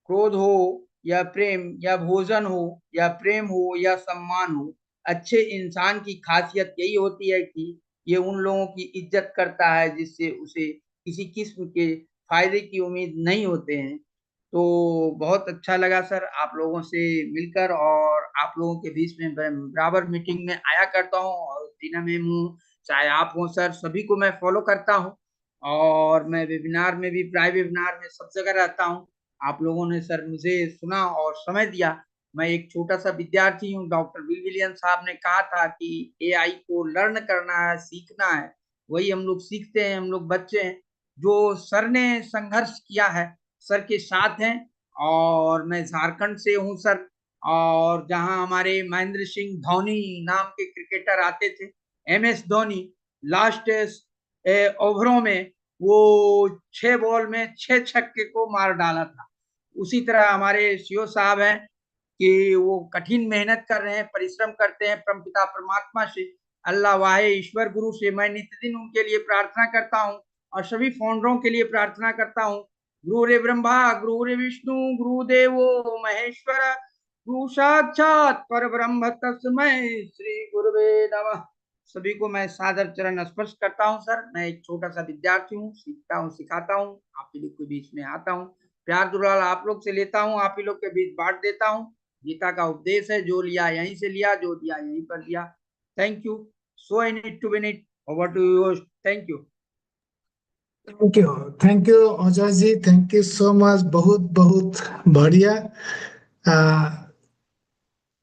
क्रोध हो या प्रेम, या भोजन हो या प्रेम हो या सम्मान हो। अच्छे इंसान की खासियत यही होती है कि ये उन लोगों की इज्जत करता है जिससे उसे किसी किस्म के फायदे की उम्मीद नहीं होते हैं। तो बहुत अच्छा लगा सर आप लोगों से मिलकर, और आप लोगों के बीच में बराबर मीटिंग में आया करता हूँ, और दीना मैम हूँ, चाहे आप हो सर, सभी को मैं फॉलो करता हूँ और मैं वेबिनार में भी, प्राइवेट वेबिनार में सब जगह रहता हूँ। आप लोगों ने सर मुझे सुना और समय दिया। मैं एक छोटा सा विद्यार्थी हूँ। डॉक्टर विलियम साहब ने कहा था कि एआई को लर्न करना है, सीखना है, वही हम लोग सीखते हैं। हम लोग बच्चे हैं, जो सर ने संघर्ष किया है सर के साथ हैं। और मैं झारखंड से हूँ सर, और जहाँ हमारे महेंद्र सिंह धोनी नाम के क्रिकेटर आते थे, MS धोनी, लास्ट ओवरों में वो 6 बॉल में 6 छक्के को मार डाला था। उसी तरह हमारे सीओ साहब हैं कि वो कठिन मेहनत कर रहे हैं, परिश्रम करते हैं। परमपिता परमात्मा से, अल्लाह वाहे ईश्वर गुरु से मैं नित्य दिन उनके लिए प्रार्थना करता हूँ, और सभी फाउंडरों के लिए प्रार्थना करता हूँ। गुरुरे ब्रह्मा गुरुरे विष्णु गुरुदेवो महेश्वर, गुरु साक्षात परब्रह्म तस्मै श्री गुरुवे नमः। सभी को मैं सादर चरण स्पर्श करता हूं सर। मैं एक छोटा सा विद्यार्थी हूँ, सीखता हूँ, सिखाता हूँ, आप ही लोग के बीच में आता हूँ, प्यार दुलार आप लोग से लेता हूँ, आप ही लोग के बीच बांट देता हूँ। गीता का उपदेश है, जो लिया यहीं से लिया, जो दिया यहीं पर दिया। Thank you. So in it to win it, over to you. Thank you. Thank you Ajay ji, thank you so much, बहुत बहुत बढ़िया।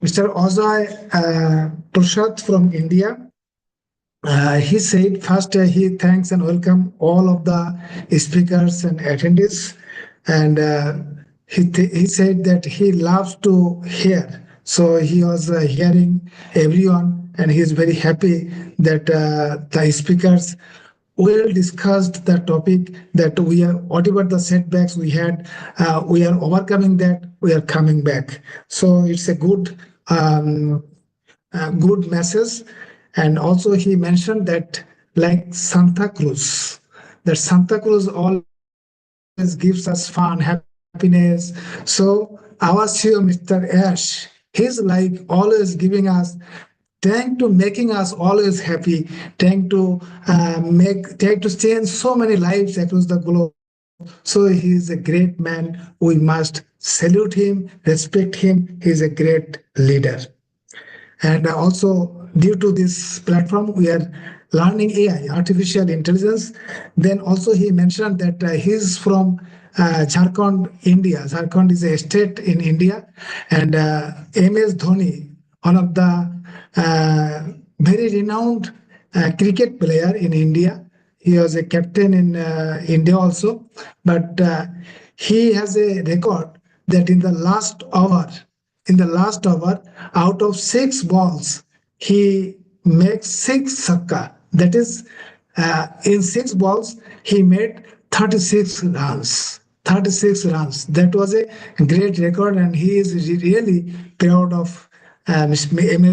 Mr. Ajay Prasad from India. He said first he thanks and welcome all of the speakers and attendees, and he said that he loves to hear. So he was hearing everyone, and he is very happy that the speakers well discussed the topic, that we are whatever the setbacks we had, we are overcoming that, we are coming back. So it's a good message. And also he mentioned that like Santa Cruz, that Santa Cruz always gives us fun, happiness. So our CEO, Mr. Ash, he's like always giving us, trying to making us always happy, trying to change so many lives across the globe. So he is a great man. We must salute him, respect him. He is a great leader. And also, due to this platform, we are learning AI, artificial intelligence. Then also he mentioned that he's from Jharkhand, India. Jharkhand is a state in India. And MS Dhoni, one of the very renowned cricket player in India. He was a captain in India also. But he has a record that in the last over, out of 6 balls, he makes 6 That is, in 6 balls, he made 36 runs. 36 runs. That was a great record, and he is really proud of MS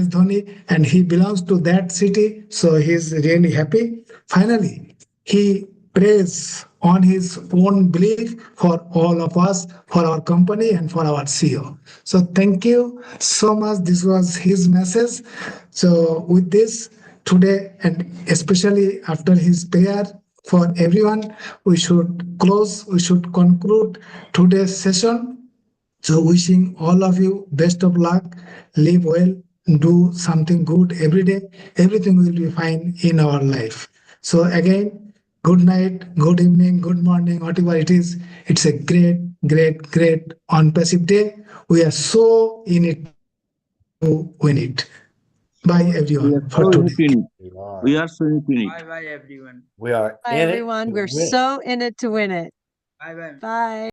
Dhoni, and he belongs to that city, so he is really happy. Finally, he prays on his own belief for all of us, for our company, and for our CEO. So thank you so much. This was his message. So with this, today, and especially after his prayer for everyone, we should conclude today's session. So wishing all of you best of luck, live well, do something good every day. Everything will be fine in our life. So again, good night, good evening, good morning, whatever it is. It's a great on passive day. We are so in it to win it. Bye everyone for today. We are so infinite. Bye bye everyone. We are Bye, in it everyone. to We're win it. so in it to win it. Bye bye. Bye.